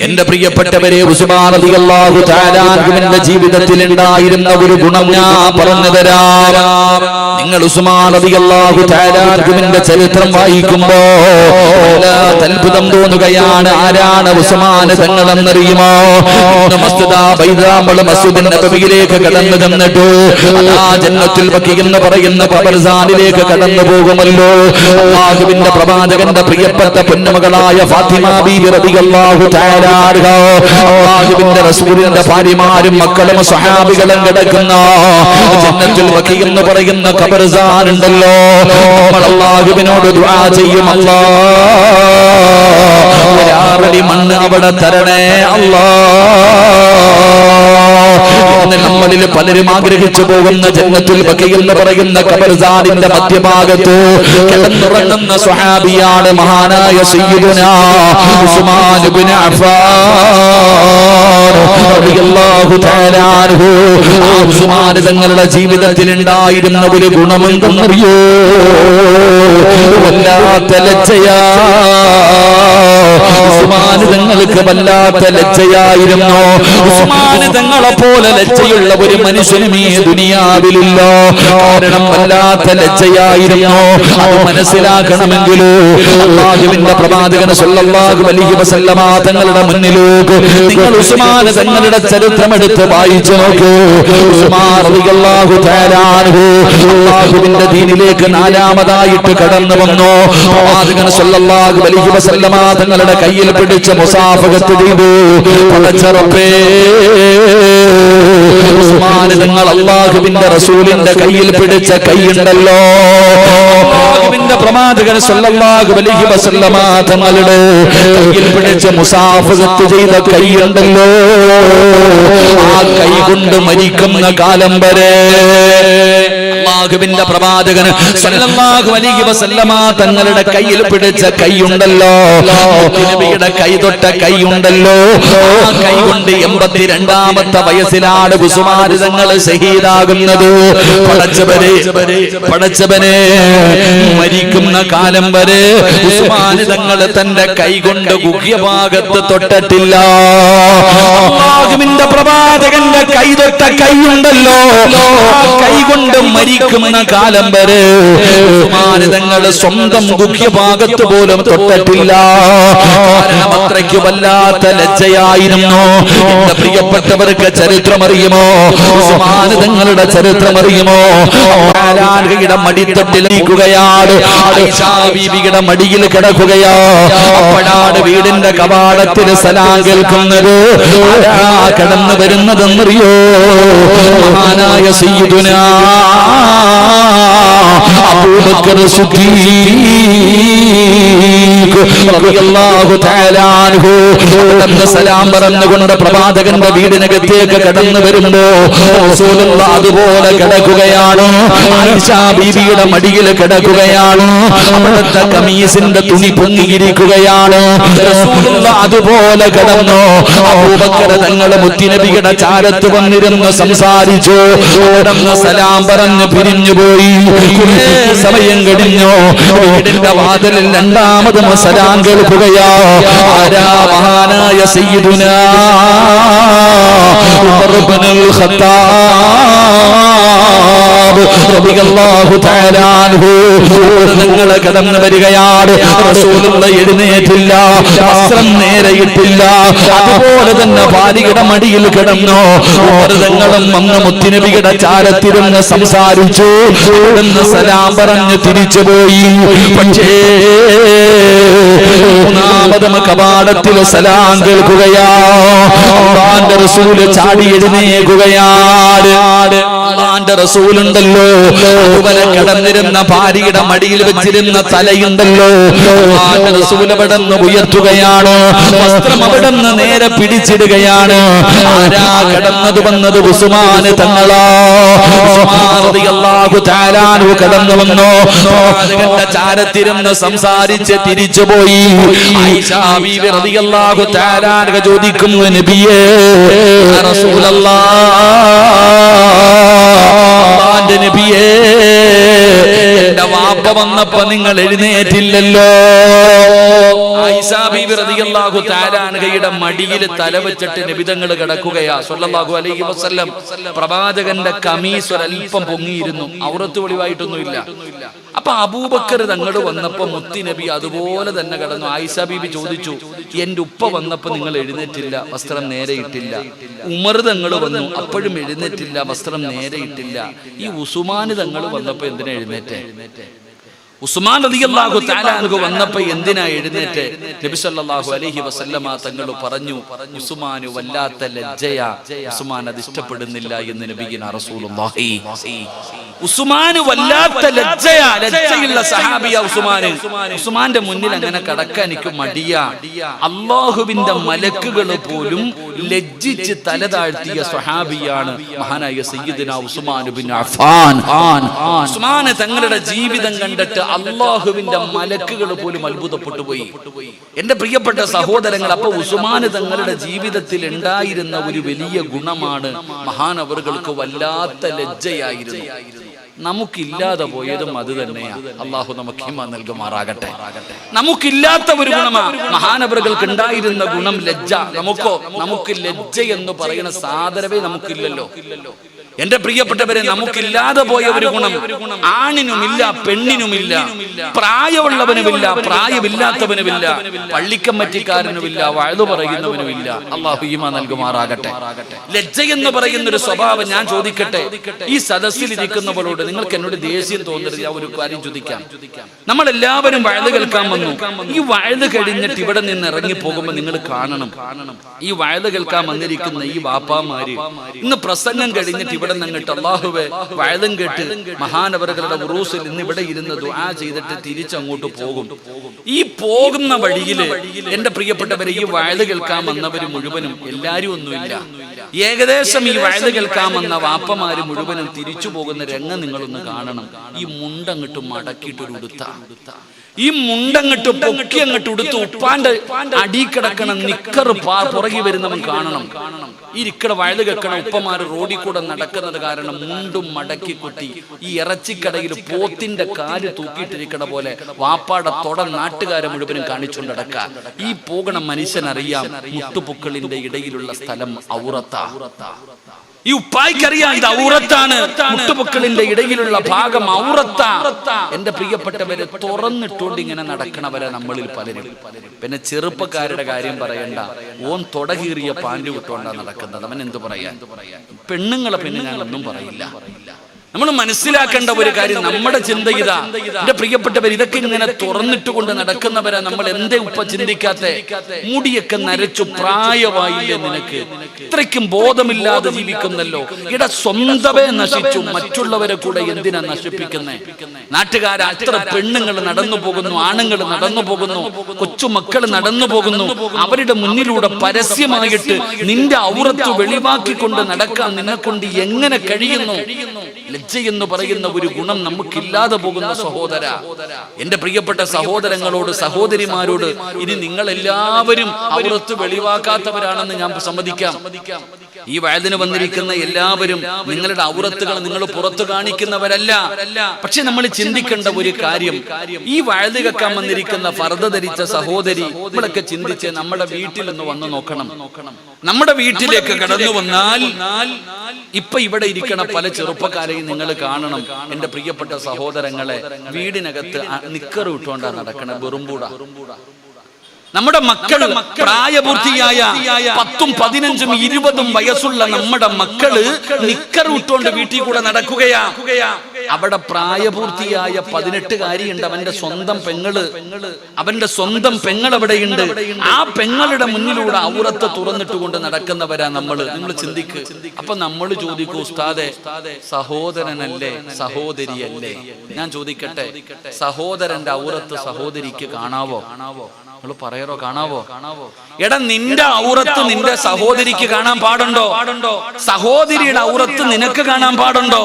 എന്റെ പ്രിയപ്പെട്ടവരെ, ഉസ്മാൻ റളിയല്ലാഹു തആല അൻഹുവിന്റെ ജീവിതത്തിൽ ഉണ്ടായിരുന്ന ഒരു ഗുണം ഞാൻ പറഞ്ഞു തരാം. നിങ്ങൾ ഉസ്മാൻ റളിയല്ലാഹു തആല അൻഹുവിന്റെ ചരിത്രം വായിക്കുമ്പോൾ അത്ഭുതം തോന്നുകയാണ്. ആരാണ് ഉസ്മാൻ തങ്ങളെന്നറിയുമോ? മസ്ജിദുൽ നബവിയിലേക്ക് കടന്നു ചെന്നിട്ട് ആ ജന്നത്തുൽ ബഖീ എന്ന് പറയുന്ന ഖബർസ്ഥാനിലേക്ക് കടന്നു പോകുമല്ലോ. അല്ലാഹുവിന്റെ പ്രവാചകന്റെ പ്രിയപ്പെട്ട പൊന്നുമകളായ ഫാത്തിമ ബീവി റളിയല്ലാഹു തആല അൻഹാ, അല്ലാഹുവിന്റെ റസൂലിന്റെ ഭാര്യമാരും മക്കളും സ്വഹാബികളും കിടക്കുന്ന ജന്നത്തുൽ ബഖീ എന്ന് പറയുന്ന ഖബർസ്ഥാൻ ഉണ്ടല്ലോ. നമ്മൾ അല്ലാഹുവിനോട് ദുആ ചെയ്യും, അല്ലാഹ് ഒരാറടി മണ്ണ് അവിടെ തരണേ അല്ലാഹ്. നമ്മളിൽ പലരും ആഗ്രഹിച്ചു പോകുന്ന ജന്നത്തുൽ ബഖീ എന്ന് പറയുന്ന ഖബർസ്ഥാനിന്റെ മധ്യഭാഗത്ത് കിടന്നുറങ്ങുന്ന സ്വഹാബിയാണ് മഹാനായ സയ്യിദുനാ ഉസ്മാൻ ഇബ്നു അഫ്ഫാൻ റളിയല്ലാഹു തആല അൻഹു. ആ ഉസ്മാൻ തങ്ങളുടെ ജീവിതത്തിൽ ഉണ്ടായിരുന്ന ഒരു ഗുണമെന്തെന്നറിയോ? വല്ലാത്ത ലജ്ജയാ. ഉസ്മാൻ തങ്ങൾക്ക് വല്ലാത്ത ലജ്ജയായിരുന്നു. ഉസ്മാൻ തങ്ങളെ പോലെ ലജ്ജയുള്ള ഒരു മനുഷ്യനും ഈ ദുനിയാവിലില്ല. കാരണം വല്ലാത്ത ലജ്ജയായിരുന്നു. അത് മനസ്സിലാക്കണമെങ്കിൽ അല്ലാഹുവിന്റെ പ്രവാചകൻ സല്ലല്ലാഹു അലൈഹി വസല്ലമ തങ്ങളുടെ മുന്നിലേക്ക് നിങ്ങൾ ഉസ്മാൻ തങ്ങളുടെ ചരിത്രം എടുത്ത് വായിച്ചു നോക്കൂ. ഉസ്മാൻ റളിയല്ലാഹു തആല അൻഹു അല്ലാഹുവിന്റെ ദീനിലേക്ക് നാലാമതായിട്ട് കടന്നു വന്നു. പ്രവാചകൻ സല്ലല്ലാഹു അലൈഹി വസല്ലമ തങ്ങളുടെ കയ്യിൽ പിടിച്ച് മുസാഫഹത്ത് ചെയ്തു. പടച്ചറപ്പേ, ഉസ്മാൻ തങ്ങൾ അല്ലാഹുവിന്റെ റസൂലിന്റെ കയ്യിൽ പിടിച്ച കൈയുണ്ടല്ലോ, അല്ലാഹുവിന്റെ പ്രവാചകൻ സല്ലല്ലാഹു അലൈഹി വസല്ലമ തങ്ങളുടെ കയ്യിൽ പിടിച്ച് മുസാഫഹത്ത് ചെയ്ത കൈയുണ്ടല്ലോ, ആ കൈ കൊണ്ട് മരിക്കുന്ന കാലം വരെ അല്ലാഹുവിന്റെ പ്രവാചകൻ സല്ലല്ലാഹു അലൈഹി വസല്ലമ തങ്ങളുടെ കയ്യിൽ പിടിച്ച കൈയുണ്ടല്ലോ, നബിയുടെ കൈ തൊട്ട കൈയുണ്ടല്ലോ, ആ കൈ കൊണ്ട് 82ാമത്തെ വയസ്സിലാണ് ഉസ്മാൻ തങ്ങൾ ഷഹീദാകുന്നത്. പടച്ചവനെ മരിക്കുന്ന കാലം വരെ ഉസ്മാൻ തങ്ങൾ തന്റെ കൈ കൊണ്ട് ഗുഹ്യഭാഗത്ത് തൊട്ടിട്ടില്ല. അല്ലാഹുവിന്റെ പ്രവാചകന്റെ കൈ തൊട്ട കൈയുണ്ടല്ലോ, ആ കൈ കൊണ്ട് മരിക്കുന്ന കാലം വരെ ഉസ്മാൻ തങ്ങൾ സ്വന്തം ഗുഹ്യഭാഗത്ത് പോലും തൊട്ടിട്ടില്ല. കാരണം അത്രയ്ക്ക് വല്ലാത്ത ലജ്ജയായിരുന്നു. എന്റെ പ്രിയപ്പെട്ടവർക്ക് ചരിത്രമറിയുമോ? ഉസ്മാൻ തങ്ങളുടെ ചരിത്രമറിയുമോ? ആരാധകയുടെ മടിത്തട്ടിൽ നിൽക്കുകയാണ്, ആയിഷാ ബീവിയുടെ മടിയിൽ കിടക്കുകയാ. അപ്പോഴാണ് വീടിന്റെ കവാടത്തിൽ സലാം കേൾക്കുന്നത്. ആരാ കടന്നു വരുന്നതെന്നറിയോ? മഹാനായ സയ്യിദുനാ അബൂബക്കർ സിദ്ദീഖ് റളിയല്ലാഹു തആല അൻഹു സലാം പറഞ്ഞുകൊണ്ട് പ്രവാചകന്റെ വീടിനകത്തേക്ക് കടന്നു വരുമ്പോ റസൂലുള്ളാഹി അതുപോലെ കിടക്കുകയാണ്. ആയിഷാ ബീവിയുടെ മടിയിൽ കിടക്കുകയാണ്. അവിടുത്തെ കമീസിന്റെ തുണി പൊങ്ങിയിരിക്കുകയാണ്. റസൂലുള്ളാഹി അതുപോലെ കിടന്നു. അബൂബക്കർ തങ്ങൾ മുത്തുനബിയുടെ ചാരത്ത് വന്നിരുന്ന് സംസാരിച്ചു. അവിടുന്ന് സലാം പറഞ്ഞു പിരിഞ്ഞുപോയി. കുറേ സമയം കഴിഞ്ഞു. വീടിന്റെ വാതിലിൽ രണ്ടാമതും സലാം കേൾക്കുകയാ. ആരാ? മഹാനായ സയ്യിദുനാ ഉമർ ഇബ്നുൽ ഖത്താബ് റളിയല്ലാഹു തആല അൻഹു തങ്ങൾ കടന്നു വരികയാണ്. റസൂലുള്ളാഹി എഴുന്നേറ്റില്ല, വസ്ത്രം നേരെയിട്ടില്ല. അതുപോലെ തന്നെ ഭാര്യയുടെ മടിയിൽ കിടന്നു. ഉമർ തങ്ങളും അന്ന് മുത്തുനബിയുടെ ചാരത്തിരുന്ന് സംസാരിച്ചു. ഇവിടുന്ന് സലാം പറഞ്ഞു തിരിച്ചുപോയി. പക്ഷേ മൂന്നാമതും കവാടത്തിൽ സലാം കേൾക്കുകയാ. അല്ലാഹുവിന്റെ റസൂല് ചാടി എഴുന്നേൽക്കുകയാണ്. അല്ലാഹുവിന്റെ റസൂലുണ്ടല്ലോ, അതുപോലെ കിടന്നിരുന്ന ഭാര്യയുടെ മടിയിൽ വെച്ചിരുന്ന തലയുണ്ടല്ലോ, അല്ലാഹുവിന്റെ റസൂൽ അവിടുന്ന് ഉയർത്തുകയാണ്. വസ്ത്രം അവിടുന്ന് നേരെ പിടിച്ചിടുകയാണ്. ആരാ കടന്നത് വന്നത്? ഉസ്മാൻ തങ്ങളാ. ഉസ്മാൻ റളിയല്ലാഹു തആല അൻഹു കടന്നു വന്നു. പ്രവാചകന്റെ ചാരത്തിരുന്ന് സംസാരിച്ച് തിരിച്ചുപോയി. ആയിഷാ ബീവി റളിയല്ലാഹു തആല അൻഹ ചോദിക്കുന്നു, നബിയേ യാ റസൂലല്ലാഹ്, നബിയേ, എന്റെ വാപ്പ വന്നപ്പോ നിങ്ങൾ എഴുന്നേറ്റില്ലല്ലോ. ആയിഷ ബീബി റളിയല്ലാഹു തആല അൻഹയുടെ മടിയിൽ തല വെച്ചിട്ട് നബി തങ്ങൾ കിടക്കുകയാ സ്വല്ലല്ലാഹു അലൈഹി വസല്ലം. പ്രവാചകന്റെ കമീസ് ഒരൽപ്പം പൊങ്ങിയിരുന്നു, ഔറത്ത് വെളിവായിട്ടൊന്നുമില്ല. അപ്പൊ അബൂബക്കർ തങ്ങൾ വന്നപ്പോ മുത്തി നബി അതുപോലെ തന്നെ കിടന്നു. ആയിഷ ബീബി ചോദിച്ചു, എന്റെ ഉപ്പ വന്നപ്പോ നിങ്ങൾ എഴുന്നേറ്റില്ല, വസ്ത്രം നേരെ ഇട്ടില്ല. ഉമർ തങ്ങൾ വന്നു, അപ്പോഴും എഴുന്നേറ്റില്ല, വസ്ത്രം നേരെ ഇട്ടില്ല. ഈ ഉസ്മാൻ തങ്ങൾ വന്നപ്പോ എന്തിനാ എഴുന്നേറ്റേ? ഉസ്മാൻ റളിയല്ലാഹു തആല അൻഹു വന്നപ്പോൾ എന്തിനാ എഴുന്നേറ്റ്? നബി സല്ലല്ലാഹു അലൈഹി വസല്ലമ തങ്ങൾ പറഞ്ഞു, ഉസ്മാൻ വല്ലാത്ത ലജ്ജയാ, ഉസ്മാൻ അത് ഇഷ്ടപ്പെടുന്നില്ല എന്ന് നബിയിന റസൂലുള്ളാഹി. ഉസ്മാൻ വല്ലാത്ത ലജ്ജയാ, ലജ്ജയുള്ള സഹാബിയ ഉസ്മാൻ. ഉസ്മാന്റെ മുന്നിൽ അങ്ങനെ കടക്കാൻ എനിക്ക് മടിയാ. അല്ലാഹുവിന്റെ മലക്കുകൾ പോലും ലജ്ജിച്ച് തല താഴ്ത്തിയ സ്വഹാബിയാണ് മഹാനായ സയ്യിദുനാ ഉസ്മാൻ ബിൻ അഫ്ഫാൻ. ഉസ്മാൻ തങ്ങളുടെ ജീവിതം കണ്ടിട്ട് അല്ലാഹുവിന്റെ മലക്കുകൾ പോലും അത്ഭുതപ്പെട്ടു പോയി. എന്റെ പ്രിയപ്പെട്ട സഹോദരങ്ങൾ, അപ്പൊ ഉസ്മാൻ തങ്ങളുടെ ജീവിതത്തിൽ ഉണ്ടായിരുന്ന ഒരു വലിയ ഗുണമാണ് മഹാനവറുകൾക്ക് വല്ലാത്ത ലജ്ജയായിരുന്നു. നമുക്കില്ലാതെ പോയതും അത് തന്നെയാണ്. അള്ളാഹു നമുക്ക് ഹിമ നൽകുമാറാകട്ടെ. നമുക്കില്ലാത്ത ഒരു ഗുണമാണ് മഹാനവറുകൾക്ക് ഉണ്ടായിരുന്ന ഗുണം, ലജ്ജ. നമുക്ക് ലജ്ജ എന്ന് പറയുന്ന സാധനമേ നമുക്കില്ലല്ലോ. എന്റെ പ്രിയപ്പെട്ടവരെ, നമുക്കില്ലാതെ പോയ ഒരു ഗുണം ആണിനുമില്ല, പെണ്ണിനുമില്ല, പ്രായമുള്ളവനുമില്ല, പ്രായമില്ലാത്തവനുമില്ല, പള്ളിക്കമ്മറ്റിക്കാരനുമില്ല, വഅദ് പറയുന്നവനുമില്ല. അല്ലാഹു ഈമാൻ നൽകുമാറാകട്ടെ. ലജ്ജ എന്ന് പറയുന്ന ഒരു സ്വഭാവം ഞാൻ ചോദിക്കട്ടെ, ഈ സദസ്സിൽ ഇരിക്കുന്നവരോട് നിങ്ങൾക്ക് എന്നോട് ദേഷ്യം തോന്നരുത്. ഞാൻ ഒരു കാര്യം ചോദിക്കാം. നമ്മൾ എല്ലാവരും വഅദ് കേൾക്കാൻ വന്നു. ഈ വഅദ് കഴിഞ്ഞിട്ട് ഇവിടെ നിന്ന് ഇറങ്ങി പോകുമ്പോൾ നിങ്ങൾ കാണണം, ഈ വഅദ് കേൾക്കാൻ വന്നിരിക്കുന്ന ഈ വാപ്പാമാര് ഇന്ന് പ്രസംഗം കഴിഞ്ഞിട്ട് ഇവിടെ നിന്നിട്ട് അല്ലാഹുവേ വഅദും കേട്ട് മഹാനവറുകളുടെ ഉറൂസിൽ ഇന്ന് ഇവിടെ ഇരുന്ന് ദുആ ചെയ്തിട്ട് തിരിച്ചങ്ങോട്ട് പോകും. ഈ പോകുന്ന വഴിയിൽ എന്റെ പ്രിയപ്പെട്ടവരെ, ഈ വഅദ് കേൾക്കാൻ വന്നവര് മുഴുവനും, എല്ലാരും ഒന്നുമില്ല, ഏകദേശം ഈ വഅദ് കേൾക്കാൻ വന്ന വാപ്പമാര് മുഴുവനും തിരിച്ചു പോകുന്ന രംഗം നിങ്ങളൊന്ന് കാണണം. ഈ മുണ്ടങ്ങട്ട് മടക്കിയിട്ടൊരു ഉടുത്ത, ഈ മുണ്ടങ്ങട്ട് പൊക്കി അങ്ങോട്ട് ഉടുത്ത് ഉപ്പാന്റെ അടി കിടക്കണം നിക്കർ പുറകെ വരുന്നവൻ കാണണം. ഈ ഇരിക്കട വയല് കേൾക്കണം ഉപ്പമാര് റോഡിൽ കൂടെ നടക്കുന്നത് കാരണം മുണ്ടും മടക്കി കുത്തി ഈ ഇറച്ചിക്കടയിൽ പോത്തിന്റെ കാല് തൂക്കിയിട്ടിരിക്കണ പോലെ വാപ്പാടെ തൊട നാട്ടുകാരെ മുഴുവനും കാണിച്ചുകൊണ്ട് നടക്കുക. ഈ പോകണ മനുഷ്യനറിയാം മുട്ടുപൊക്കളിന്റെ ഇടയിലുള്ള സ്ഥലം ഔറത്താ. ഈ ഉപ്പായിക്കറിയാം ഇത് ഔറത്താണ്, മുട്ടുപൊക്കളിന്റെ ഇടയിലുള്ള ഭാഗം ഔറത്താ. എന്റെ പ്രിയപ്പെട്ടവരെ, തുറന്നിട്ടുകൊണ്ട് ഇങ്ങനെ നടക്കണവരെ നമ്മളിൽ പലരും. പിന്നെ ചെറുപ്പക്കാരുടെ കാര്യം പറയണ്ട, ഓൻ തുടകീറിയ പാൻറ് വിട്ടുകൊണ്ടാണ് നടക്കുന്നത്. അവൻ എന്ത് പറയാൻ? പെണ്ണുങ്ങളെ പിന്നെ ഞാനൊന്നും പറയില്ല. നമ്മൾ മനസ്സിലാക്കേണ്ട ഒരു കാര്യം, നമ്മുടെ ചിന്ത ഇതാ. എന്റെ പ്രിയപ്പെട്ടവർ, ഇതൊക്കെ ഇങ്ങനെ തുറന്നിട്ട് കൊണ്ട് നടക്കുന്നവരാ നമ്മൾ. എന്തേ ഉപ്പ ചിന്തിക്കാത്ത? മുടിയൊക്കെ നരച്ചു, പ്രായമായില്ലേ നിനക്ക്? ഇത്രയ്ക്കും ബോധമില്ലാതെ ജീവിക്കുന്നല്ലോ. ഇട സ്വന്തമേ നശിച്ചു, മറ്റുള്ളവരെ കൂടെ എന്തിനാ നശിപ്പിക്കുന്നേ? നാട്ടുകാർ അത്ര പെണ്ണുങ്ങൾ നടന്നു പോകുന്നു, ആണുങ്ങൾ നടന്നു പോകുന്നു, കൊച്ചുമക്കൾ നടന്നു പോകുന്നു. അവരുടെ മുന്നിലൂടെ പരസ്യമായിട്ട് നിന്റെ ഔറത്ത് വെളിവാക്കിക്കൊണ്ട് നടക്കാൻ നിന്നെ കൊണ്ട് എങ്ങനെ കഴിയുന്നു? ലജ്ജ എന്ന് പറയുന്ന ഒരു ഗുണം നമുക്കില്ലാതെ പോകുന്ന സഹോദര. എന്റെ പ്രിയപ്പെട്ട സഹോദരങ്ങളോട്, സഹോദരിമാരോട്, ഇനി നിങ്ങൾ എല്ലാവരും ഔറത്ത് വെളിവാക്കാത്തവരാണെന്ന് ഞാൻ സമ്മതിക്കാം. ഈ വയലിന് വന്നിരിക്കുന്ന എല്ലാവരും നിങ്ങളുടെ ഔറത്തുകൾ നിങ്ങൾ പുറത്തു കാണിക്കുന്നവരല്ല. പക്ഷെ നമ്മൾ ചിന്തിക്കേണ്ട ഒരു കാര്യം, ഈ വയല് കേൾക്കാൻ വന്നിരിക്കുന്ന ഫർദ ധരിച്ച സഹോദരി, നമ്മളൊക്കെ ചിന്തിച്ച് നമ്മുടെ വീട്ടിലൊന്ന് വന്നു നോക്കണം. നമ്മുടെ വീട്ടിലേക്ക് കടന്നു വന്നാൽ ഇപ്പൊ ഇവിടെ ഇരിക്കണ പല ചെറുപ്പക്കാരെയും നിങ്ങൾ കാണണം. എന്റെ പ്രിയപ്പെട്ട സഹോദരങ്ങളെ, വീടിനകത്ത് നിക്കർ ഇട്ടുകൊണ്ടാണ് നടക്കണ, വെറുമ്പൂട. നമ്മുടെ മക്കൾ, പ്രായപൂർത്തിയായ 10, 15, 20 വയസ്സുള്ള നമ്മുടെ മക്കള് നിക്കർ ഇട്ടുകൊണ്ട് വീട്ടിൽ കൂടെ നടക്കുകയാ. അവിടെ പ്രായപൂർത്തിയായ 18കാരിയുണ്ട്, അവന്റെ സ്വന്തം പെങ്ങൾ അവിടെയുണ്ട്. ആ പെങ്ങളുടെ മുന്നിലൂടെ ഔറത്ത് തുറന്നിട്ടുകൊണ്ട് നടക്കുന്നവരാ നമ്മള്. നിങ്ങൾ ചിന്തിക്ക്. അപ്പൊ നമ്മൾ ചോദിക്കൂ, ഉസ്താദെ സഹോദരനല്ലേ, സഹോദരിയല്ലേ? ഞാൻ ചോദിക്കട്ടെ, സഹോദരന്റെ ഔറത്ത് സഹോദരിക്ക് കാണാവോ? നിങ്ങൾ പറയറോ, കാണാവോ? എടാ, നിന്റെ ഔറത്ത് നിന്റെ സഹോദരിക്ക് കാണാൻ പാടുണ്ടോ? സഹോദരിയുടെ ഔറത്ത് നിനക്ക് കാണാൻ പാടുണ്ടോ?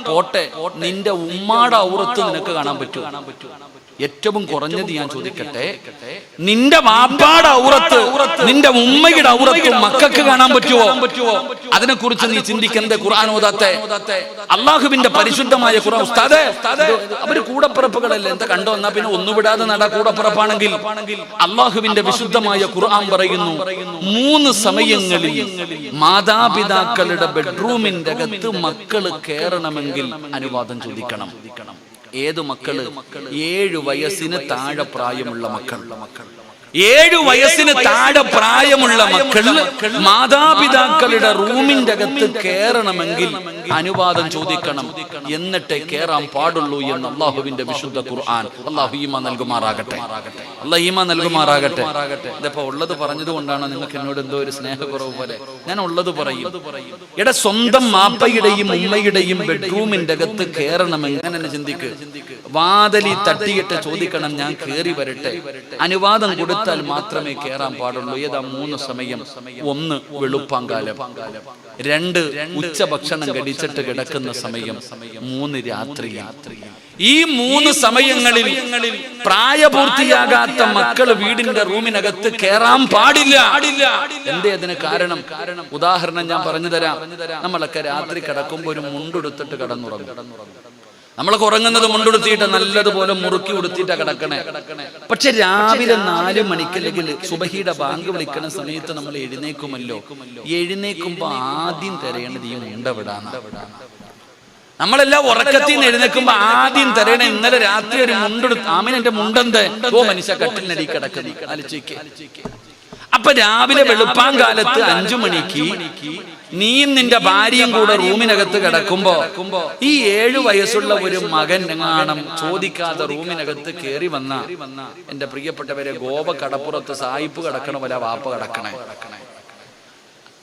പോട്ടെ, നിന്റെ ഉമ്മാടെ ഔറത്ത് നിനക്ക് കാണാൻ പറ്റുമോ? ഏറ്റവും കുറഞ്ഞത് ഞാൻ ചോദിക്കട്ടെ, നിന്റെ വാപ്പാടെ ഔറത്ത് നിന്റെ ഉമ്മയുടെ ഔറത്ത് മക്കൾക്ക് കാണാൻ പറ്റുമോ? അതിനെക്കുറിച്ച് നീ ചിന്തിക്കുന്നത് ഖുർആൻ ഓതാത്തെ? അള്ളാഹുവിന്റെ പരിശുദ്ധമായ ഖുർആൻ. ഉസ്താദേ, അവര് കൂടപ്പിറപ്പുകളല്ലേ, എന്താ കണ്ടോ? എന്നാ പിന്നെ ഒന്നുവിടാതെ നട കൂടപ്പിറപ്പാണെങ്കിൽ. അള്ളാഹുവിന്റെ വിശുദ്ധമായ ഖുർആൻ പറയുന്നു, 3 സമയങ്ങളിൽ മാതാപിതാക്കളുടെ ബെഡ്റൂമിന്റെ അകത്ത് മക്കള് കയറണമെങ്കിൽ അനുവാദം ചോദിക്കണം. ഏത് മക്കള്? 7 വയസ്സിന് താഴെ പ്രായമുള്ള മക്കൾ. 7 വയസ്സിന് താഴെ പ്രായമുള്ള മക്കൾ മാതാപിതാക്കളുടെ റൂമിന്റെ അകത്ത് കയറണമെങ്കിൽ അനുവാദം ചോദിക്കണം, എന്നിട്ടേ കയറാൻ പാടുള്ളൂ എന്ന് അള്ളാഹുവിന്റെ വിശുദ്ധ ഖുർആൻ. അള്ളാഹു ഈമാൻ നൽകുമാറാകട്ടെ, അള്ളാഹു ഈമാൻ നൽകുമാറാകട്ടെ. ഇതിപ്പോ ഉള്ളത് പറഞ്ഞതുകൊണ്ടാണ് നിങ്ങൾക്ക് എന്നോട് എന്തോ ഒരു സ്നേഹക്കുറവ് പോലെ. ഞാൻ ഉള്ളത് പറയും. ഇവിടെ സ്വന്തം മാപ്പയുടെയും ഉമ്മയുടെയും ബെഡ്റൂമിന്റെ അകത്ത് കയറണമെങ്കിൽ അങ്ങനെ ചിന്തിക്ക്. വാതിലി തട്ടിയിട്ട് ചോദിക്കണം, ഞാൻ കയറി വരട്ടെ. അനുവാദം കൊടുത്താൽ മാത്രമേ കയറാൻ പാടുള്ളൂ. ഏതാ 3 സമയം? 1 വെളുപ്പാങ്കാലം, 2 ഉച്ചഭക്ഷണം കഴിച്ചിട്ട് കിടക്കുന്ന സമയം, 3 രാത്രി. ഈ 3 സമയങ്ങളിൽ പ്രായപൂർത്തിയാകാത്ത മക്കൾ വീടിന്റെ റൂമിനകത്ത് കയറാൻ പാടില്ല. എന്തേ അതിന് കാരണം? ഉദാഹരണം ഞാൻ പറഞ്ഞു തരാം. നമ്മളൊക്കെ രാത്രി കിടക്കുമ്പോൾ ഒരു മുണ്ടെടുത്തിട്ട് കിടന്നുറങ്ങും. നമ്മളൊക്കെ ഉറങ്ങുന്നത് മുണ്ടെടുത്തിട്ട് നല്ലതുപോലെ മുറുക്കി ഉടുത്തിട്ടാ കിടക്കണേ. പക്ഷെ രാവിലെ 4 മണിക്ക് അല്ലെങ്കിൽ സുബഹിയുടെ ബാങ്ക് വിളിക്കുന്ന സമയത്ത് നമ്മൾ എഴുന്നേക്കുമല്ലോ. എഴുന്നേക്കുമ്പോ ആദ്യം തിരയേണ്ടത് ഈ മുണ്ടവിടാണ്. നമ്മളെല്ലാം ഉറക്കത്തിൽ നിന്ന് എഴുന്നേക്കുമ്പോ ആദ്യം തരയണ ഇന്നലെ രാത്രി ഒരു മുണ്ടെടുത്ത്, ആമിന് എന്റെ മുണ്ടെന്ത്? ഓ മനുഷ്യ കട്ടിലിനടി കിടക്കുന്നു, ആലോചിക്ക്. അപ്പൊ രാവിലെ വെളുപ്പാങ്കാലത്ത് 5 മണിക്ക് നീയും നിന്റെ ഭാര്യയും കൂടെ റൂമിനകത്ത് കിടക്കുമ്പോ ഈ 7 വയസ്സുള്ള ഒരു മകൻ എങ്ങാണം ചോദിക്കാതെ റൂമിനകത്ത് കയറി വന്ന, എന്റെ പ്രിയപ്പെട്ടവരെ, ഗോപ കടപ്പുറത്ത് സായിപ്പ് കിടക്കണ പോലെ വാപ്പ കിടക്കണേ.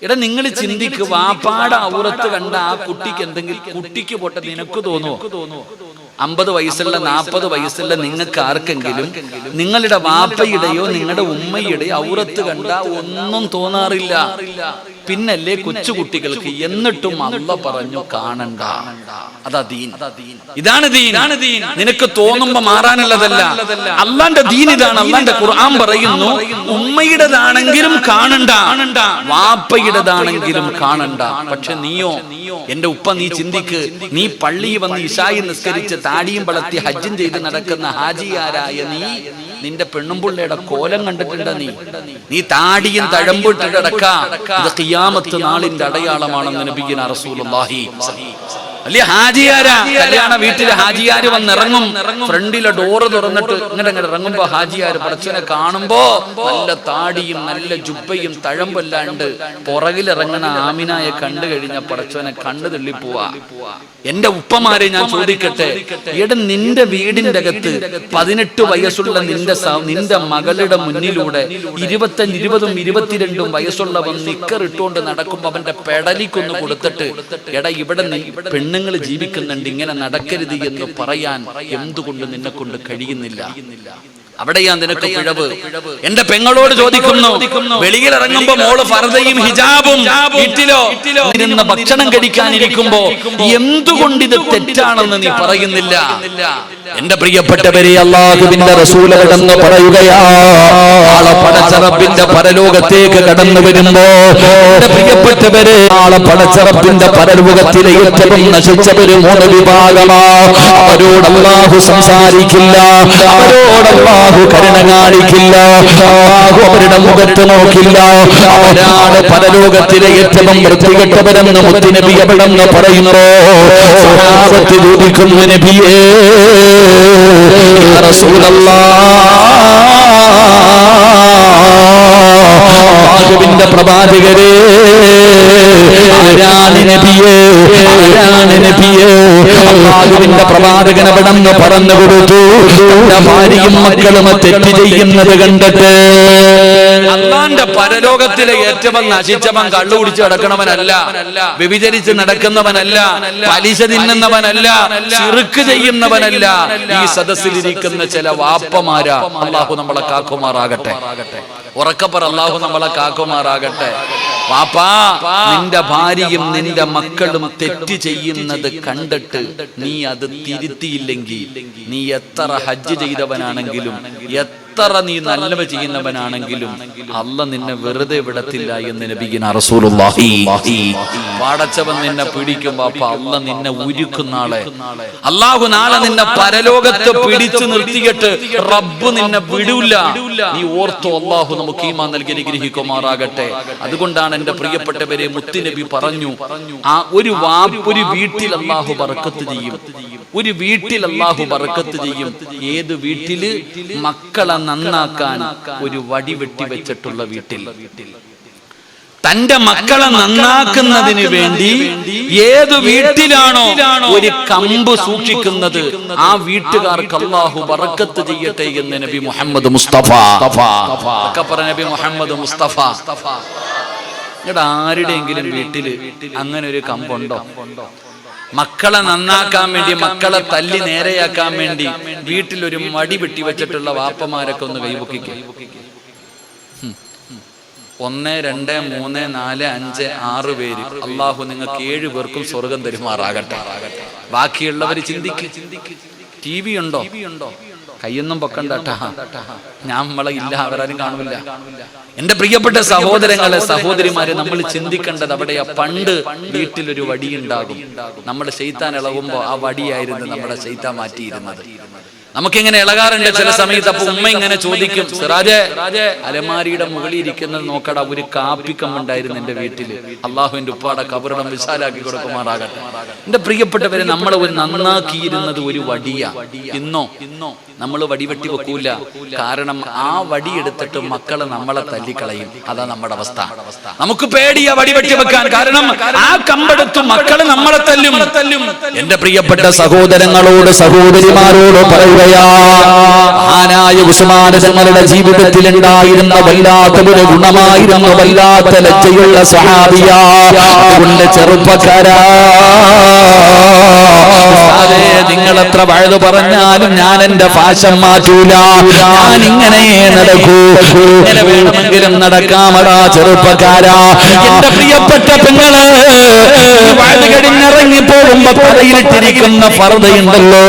എടാ, നിങ്ങൾ ചിന്തിക്ക്, വാപ്പാടെ ഔറത്ത് കണ്ട ആ കുട്ടിക്ക് എന്തെങ്കിലും, കുട്ടിക്ക് പോട്ടെ, നിനക്ക് തോന്നുമോ? 50 വയസ്സുള്ള 40 വയസ്സുള്ള നിങ്ങൾക്ക് ആർക്കെങ്കിലും നിങ്ങളുടെ വാപ്പയുടെയോ നിങ്ങളുടെ ഉമ്മയുടെയോ ഔറത്ത് കണ്ട ഒന്നും തോന്നാറില്ല. പിന്നല്ലേ കൊച്ചുകുട്ടികൾക്ക്. എന്നിട്ടും അല്ലാഹ് പറഞ്ഞു കാണണ്ട. അതാ ദീൻ. ഇതാണ് ദീൻ. നിനക്ക് തോന്നുമ്പോ മാറാനുള്ളതല്ല. അള്ളാന്റെ ദീൻ ഇതാണ്. അള്ളാന്റെ ഖുർആൻ പറയുന്നു, ഉമ്മയുടേതാണെങ്കിലും കാണണ്ട, വാപ്പയുടേതാണെങ്കിലും കാണണ്ട. പക്ഷെ നീയോ, എന്റെ ഉപ്പ, നീ ചിന്തിക്ക്. നീ പള്ളിയിൽ വന്ന് ഇശായി നിസ്കരിച്ച് താടിയും വളർത്തി ഹജ്ജും ചെയ്ത് നടക്കുന്ന ഹാജിയാരായ നീ, നിന്റെ പെണ്ണുമ്പുള്ളയുടെ കോലം കണ്ടിട്ടുണ്ട? നീ താടിയും തഴമ്പിട്ട് കിടക്കാ. ഇത് ഖിയാമത്ത് നാളിന്റെ അടയാളമാണെന്ന് നബിയുനാ റസൂലുള്ളാഹി. വലിയ ഹാജിയാരാ, കല്യാണ വീട്ടിലെ ഹാജിയാര് വന്നിറങ്ങും. ഫ്രണ്ടിലെ ഡോറ് തുറന്നിട്ട് ഇങ്ങനെ ഇറങ്ങുമ്പോ ഹാജിയാര് പടച്ചവനെ കാണുമ്പോ നല്ല താടിയും നല്ല ജുബ്ബയും തഴമ്പല്ലാണ്ട് പുറകിലിറങ്ങണ ആമിനായെ കണ്ടു കഴിഞ്ഞ പടച്ചവനെ കണ്ണു തള്ളിപ്പോവാ. എന്റെ ഉപ്പമാരെ ഞാൻ ചോദിക്കട്ടെ, ഇവിടെ നിന്റെ വീടിന്റെ അകത്ത് 18 വയസ്സുള്ള നിന്റെ മകളുടെ മുന്നിലൂടെ 25, 20, 22 വയസ്സുള്ളവൻ നിക്കറിട്ടുകൊണ്ട് നടക്കുമ്പോ അവന്റെ പെടലിക്കൊന്ന് കൊടുത്തിട്ട്, എടാ ഇവിടെ പെണ്ണുങ്ങൾ ജീവിക്കുന്നുണ്ട്, ഇങ്ങനെ നടക്കരുത് എന്ന് പറയാൻ എന്തുകൊണ്ട് നിന്നെ കൊണ്ട് കഴിയുന്നില്ല? അവിടെയാ നിനക്ക് പിഴവ്. എന്റെ പെങ്ങളോട് ചോദിക്കുന്നു, വെളിയിൽ ഇറങ്ങുമ്പോ മോള് ഫർദയും ഹിജാബും വീട്ടിലോ ഇരുന്ന് ഭക്ഷണം കഴിക്കാനിരിക്കുമ്പോ എന്തുകൊണ്ട് ഇത് തെറ്റാണെന്ന് നീ പറയുന്നില്ല? എന്റെ പ്രിയപ്പെട്ടവരെ, അല്ലാഹുവിന്റെ റസൂൽ കടന്നു പറയുകയാ, ആളെ പടച്ച റബ്ബിന്റെ പരലോകത്തേക്ക് കടന്നു വരുമ്പോ, എന്റെ പ്രിയപ്പെട്ടവരെ, ആളെ പടച്ച റബ്ബിന്റെ പരലോകത്തിലെ ഏറ്റവും നശിച്ചവര് 3 വിഭാഗമാ. അവരോട് അല്ലാഹു സംസാരിക്കില്ല, അവരോട് അല്ലാഹു കരുണ കാണിക്കില്ല, അല്ലാഹു അവരുടെ മുഖത്ത് നോക്കില്ല. അവരാണ് പരലോകത്തിലെ ഏറ്റവും വൃത്തികെട്ടവരെന്ന് മുത്തുനബി എവിടെന്ന് പറയുന്നു. സ്വഹാബത്ത് ചോദിക്കുന്നു, നബിയേ യാ റസൂലല്ലാഹ്, പ്രവാചകരെ, ആരാണ് നബിയേ, ആരാണ് നബിയേ? അല്ലാഹുവിന്റെ പ്രവാചകൻ അവിടെന്ന് പറഞ്ഞു കൊടുത്തു, തന്റെ ഭാര്യയും മക്കളും തെറ്റ് ചെയ്യുന്നത് കണ്ടിട്ട്. അള്ളാന്റെ പരലോകത്തിലെ ഏറ്റവും നശിച്ചവൻ കള്ളു കുടിച്ച് നടക്കണവനല്ല, വ്യഭിചരിച്ച് നടക്കുന്നവനല്ല, പലിശ തിന്നുന്നവനല്ല, ശിർക്ക് ചെയ്യുന്നവനല്ല. ഈ സദസ്സിലിരിക്കുന്ന ചില വാപ്പമാരാ. അല്ലാഹു നമ്മളെ കാക്കുമാറാകട്ടെ. ഉറക്കപ്പറ, അല്ലാഹു നമ്മളെ കാക്കുമാറാകട്ടെ. പാപ്പാ, നിന്റെ ഭാര്യയും നിന്റെ മക്കളും തെറ്റ് ചെയ്യുന്നത് കണ്ടിട്ട് നീ അത് തിരുത്തിയില്ലെങ്കിൽ, നീ എത്ര ഹജ്ജ് ചെയ്തവനാണെങ്കിലും എത്ര നീ നല്ലവ ചെയ്യുന്നവനാണെങ്കിലും അല്ലാഹ് നിന്നെ വെറുതെ വിടത്തില്ല എന്ന് നബിയുനാ റസൂലുള്ളാഹി. പാടച്ചവൻ നിന്നെ പിടിക്കും പാപ്പ, അല്ലാഹ് നിന്നെ ഉരുക്കും. നാളെ അല്ലാഹു നാളെ നിന്നെ പരലോകത്ത് പിടിച്ചു നിർത്തിയിട്ട് റബ്ബ് നിന്നെ വിടൂല. നീ ഓർത്തോ. അല്ലാഹു നമുക്ക് ഈമാൻ നൽകി അനുഗ്രഹിക്കുമാറാകട്ടെ. അതുകൊണ്ടാണ് എന്റെ പ്രിയപ്പെട്ടവരെ മുത്തുനബി പറഞ്ഞു, ആ ഒരു വീട്ടിൽ അല്ലാഹു ബർക്കത്ത് ചെയ്യും. ഒരു വീട്ടിൽ അല്ലാഹു ബർക്കത്ത് ചെയ്യും. ഏത് വീട്ടില്? മക്കളെ നന്നാക്കാൻ ഒരു വടി വെട്ടി വെച്ചിട്ടുള്ള വീട്ടിൽ. തന്റെ മക്കളെ നന്നാക്കുന്നതിന് വേണ്ടി ഏത് വീട്ടിലാണോ ഒരു കമ്പ് സൂക്ഷിക്കുന്നത്, ആ വീട്ടുകാർക്ക് അല്ലാഹു ബർക്കത്ത് ചെയ്യട്ടെ എന്ന് നബി മുഹമ്മദ് മുസ്തഫ. നബി മുഹമ്മദ് മുസ്തഫ. ആരുടെയെങ്കിലും വീട്ടില് അങ്ങനെ ഒരു കമ്പുണ്ടോ? മക്കളെ നന്നാക്കാൻ വേണ്ടി, മക്കളെ തല്ലി നേരെയാക്കാൻ വേണ്ടി വീട്ടിലൊരു മടി വെട്ടി വെച്ചിട്ടുള്ള വാപ്പമാരൊക്കെ ഒന്ന് കൈപൊക്കിക്ക്. 1, 2, 3, 4, 5, 6 പേര്. അള്ളാഹു നിങ്ങൾക്ക് 7 പേർക്കും സ്വർഗം തരുമാറാകട്ടെ. ബാക്കിയുള്ളവർ ചിന്തിക്ക്. TV ഉണ്ടോ? കയ്യൊന്നും പൊക്കണ്ടാട്ടാ, നമ്മളെ ഇല്ല, അവരാരും കാണില്ല. എന്റെ പ്രിയപ്പെട്ട സഹോദരങ്ങളെ, സഹോദരിമാരെ, നമ്മൾ ചിന്തിക്കേണ്ടത് അവിടെയാ. പണ്ട് വീട്ടിലൊരു വടി ഉണ്ടാകും. നമ്മുടെ ശൈത്താൻ ഇളകുമ്പോ ആ വടിയായിരുന്നു നമ്മുടെ ശൈത്താൻ മാറ്റിയിരുന്നത്. നമുക്കിങ്ങനെ ഇളകാറുണ്ട് ചില സമയത്ത്. അപ്പൊ ഉമ്മ ഇങ്ങനെ ചോദിക്കും, സിറാജേ, അലമാരിയുടെ മുകളിൽ ഇരിക്കുന്നത് നോക്കടാ, ഒരു കാപ്പിക്കമ്പുണ്ടായിരുന്നു എന്റെ വീട്ടില്. അള്ളാഹുവിന്റെ ഉപ്പാടെ കബറിടം വിശാലാക്കി കൊടുക്കുമാറാകട്ടെ. എന്റെ പ്രിയപ്പെട്ടവരെ, നമ്മളെ ഒരു നന്നാക്കിയിരുന്നത് ഒരു വടിയാ. ഇന്നോ നമ്മൾ വടിവെട്ടി വെക്കൂല. കാരണം ആ വടി എടുത്തിട്ട് മക്കളെ നമ്മളെ തല്ലിക്കളയും. അതാ നമ്മുടെ അവസ്ഥ. നമുക്ക് പേടിയാ വടിവെട്ടി വെക്കാൻ. കാരണം ആ കമ്പെടുത്ത് മക്കളെ നമ്മളെ തല്ലും. എന്റെ പ്രിയപ്പെട്ട സഹോദരങ്ങളോട്, സഹോദരിമാരോട് പറയുകയാ, മഹാനായ ഉസ്മാൻ തങ്ങളുടെ ജീവിതത്തിൽ ഉണ്ടായിരുന്ന വല്ലാത്തൊരു ഗുണമായിരുന്നു വല്ലാത്ത ലജ്ജയുള്ള സഹാബിയാ. അതുകൊണ്ട് ചെറുപ്പക്കാരാ, നിങ്ങൾ എത്ര വഴുതു പറഞ്ഞാലും ഞാൻ എന്റെ ഫാഷൻ മാറ്റൂല. ഞാൻ ഇങ്ങനെ നടക്കൂ. ഇങ്ങനെ വേണമെങ്കിലും നടക്കാമടാ ചെറുപ്പക്കാരാ. എന്റെ പ്രിയപ്പെട്ട പെങ്ങള്, വഴുതു കഴിഞ്ഞിറങ്ങി പോകുമ്പോ തലയിലിട്ടിരിക്കുന്ന ഫർദയുണ്ടല്ലോ,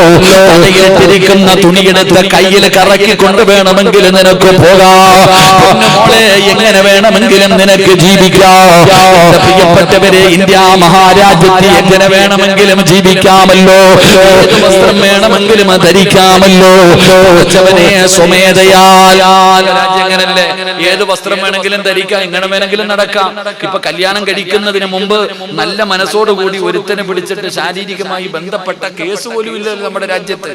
തലയിലിട്ടിരിക്കുന്ന തുണിയെടുത്ത് കയ്യിൽ കറക്കി കൊണ്ട് വേണമെങ്കിൽ നിനക്ക് പോകാം. മോളെ, എങ്ങനെ വേണമെങ്കിലും നിനക്ക് ജീവിക്കാം. എന്റെ പ്രിയപ്പെട്ടവരെ, ഇന്ത്യ മഹാരാജ്യത്ത് എങ്ങനെ വേണമെങ്കിലും ജീവിക്കാമല്ലോ. ഏത് വസ്ത്രം വേണമെങ്കിലും ധരിക്കാമല്ലോ. സ്വമേധയാൽ രാജ്യങ്ങളല്ലേ, ഏത് വസ്ത്രം വേണമെങ്കിലും ധരിക്കാം, എങ്ങനെ വേണമെങ്കിലും നടക്കാം. ഇപ്പൊ കല്യാണം കഴിക്കുന്നതിന് മുമ്പ് നല്ല മനസ്സോടുകൂടി ഒരുത്തനെ പിടിച്ചിട്ട് ശാരീരികമായി ബന്ധപ്പെട്ട കേസ് പോലും ഇല്ലല്ലോ നമ്മുടെ രാജ്യത്ത്.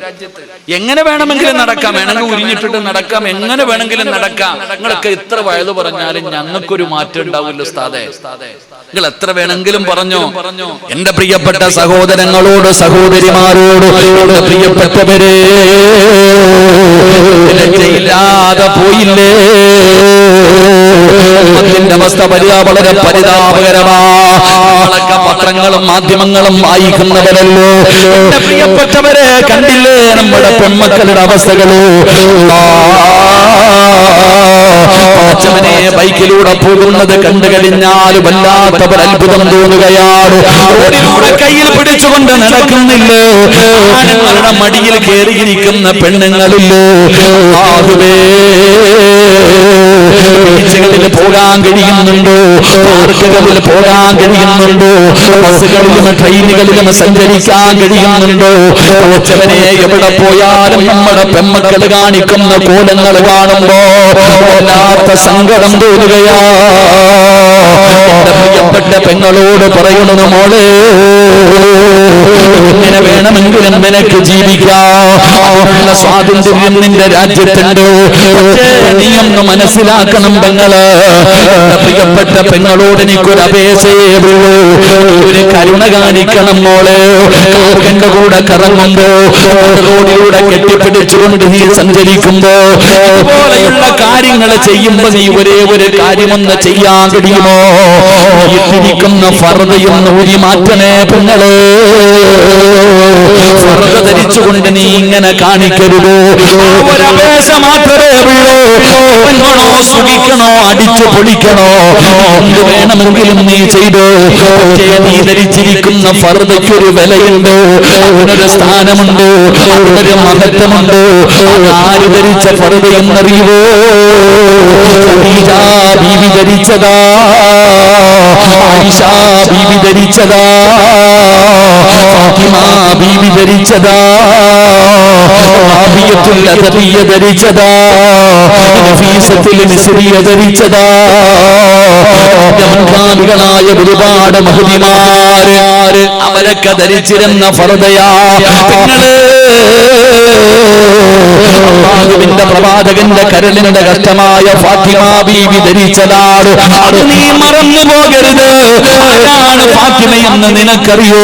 എങ്ങനെ വേണമെങ്കിലും നടക്കാം, വേണമെങ്കിൽ ഉരിഞ്ഞിട്ടിട്ട് നടക്കാം, എങ്ങനെ വേണമെങ്കിലും നടക്കാം. നിങ്ങളൊക്കെ എത്ര വയലു പറഞ്ഞാലും ഞങ്ങൾക്കൊരു മാറ്റം ഉണ്ടാവില്ല ഉസ്താദേ. നിങ്ങൾ എത്ര വേണമെങ്കിലും പറഞ്ഞോ. എന്റെ പ്രിയപ്പെട്ട സഹോദരങ്ങളോട്, സഹോദരിമാരോട്, എന്റെ പ്രിയപ്പെട്ടവരെ, ലജ്ജയില്ലാതെ പോയില്ലേ? അതിന്റെ അവസ്ഥ വളരെ പരിതാപകരമാണ്. പത്രങ്ങളും മാധ്യമങ്ങളും വായിക്കുന്നവരല്ലോ. എന്റെ പ്രിയപ്പെട്ടവരെ, കണ്ടില്ലേ നമ്മുടെ പെൺമക്കളുടെ അവസ്ഥകള്? ബൈക്കിലൂടെ പോകുന്നത് കണ്ടു കഴിഞ്ഞാൽ വല്ലാത്തവർ അത്ഭുതം തോന്നുകയാണ്. റോഡിലൂടെ കയ്യിൽ പിടിച്ചുകൊണ്ട് നടക്കുന്നില്ലേ? ആണുങ്ങളുടെ മടിയിൽ കയറിയിരിക്കുന്ന പെണ്ണുങ്ങളില്ലേ? ബീച്ചുകളിൽ പോകാൻ കഴിയുന്നുണ്ടോ? പാർക്കുകളിൽ പോകാൻ കഴിയുന്നുണ്ടോ? ബസ്സുകളിലും ട്രെയിനുകളിലും സഞ്ചരിക്കാൻ കഴിയുന്നുണ്ടോ? കൊച്ചവനെ, എവിടെ പോയാലും നമ്മുടെ പെൺമക്കൾ കാണിക്കുന്ന കോലങ്ങൾ കാണുമ്പോ വല്ലാത്ത സങ്കടം തോന്നുകയാ. എന്റെ പ്രിയപ്പെട്ട പെങ്ങളോട് പറയുന്നു, മോളെ, എങ്ങനെ വേണമെങ്കിലും നിനക്ക് ജീവിക്കാം. അതിനുള്ള സ്വാതന്ത്ര്യം നിന്റെ രാജ്യത്തുണ്ട്. നീയൊന്ന് മനസ്സിലാക്കണം പെങ്ങള്. പ്രിയപ്പെട്ട പെങ്ങളോട് എനിക്കൊരു അപേക്ഷയേ ഉള്ളൂ. ഒരു കരുണ കാണിക്കണം മോളെ. എന്റെ കൂടെ കറങ്ങുമ്പോ, റോഡിലൂടെ കെട്ടിപ്പിടിച്ചുകൊണ്ട് നീ സഞ്ചരിക്കുമ്പോ, ഇതുപോലെയുള്ള കാര്യങ്ങൾ ചെയ്യുമ്പോ നീ ഒരേ ഒരു കാര്യമൊന്ന് ചെയ്യാൻ കഴിയുമോ? ഇട്ടിരിക്കുന്ന ഫർദയൊന്ന് ഊരി മാറ്റണേ പെങ്ങളെ. ഫർദ ധരിച്ചുകൊണ്ട് നീ ഇങ്ങനെ കാണിക്കരുത്. ഒരപേക്ഷ മാത്രമേ ഉള്ളൂ. ഉറങ്ങണോ, സുഖിക്കണോ, അടിച്ചു പൊളിക്കണോ, എന്ത് വേണമെങ്കിലും നീ ചെയ്തോ. പക്ഷേ നീ ധരിച്ചിരിക്കുന്ന ഫർദയ്ക്കൊരു വിലയുണ്ട്, അതിനൊരു സ്ഥാനമുണ്ട്, അതിനൊരു മഹത്വമുണ്ട്. ആര് ധരിച്ച ഫർദ എന്നറിയുവോ? ഖദീജ ബീവി ധരിച്ചതാ, ആയിഷ ബീവി ധരിച്ചതാ, ഫാത്തിമ ബീവി ധരിച്ചതാ, റാബിയത്തുൽ അദവിയ്യ ധരിച്ചതാ, നഫീസത്തുൽ മിസ്രിയ ധരിച്ചതാ. മുൻഗാമികളായ ഒരുപാട് മഹദിമാര് അവരൊക്കെ ധരിച്ചിരുന്ന ഫർദയാ. അല്ലാഹുവിന്റെ പ്രവാചകന്റെ കരളിന്റെ കഷ്ടമായ ഫാത്തിമ ബീവി ധരിച്ചതാണ്. അത് നീ മറന്നു പോകരുത്. ആരാണ് ഫാത്തിമയെന്ന് നിനക്കറിയോ?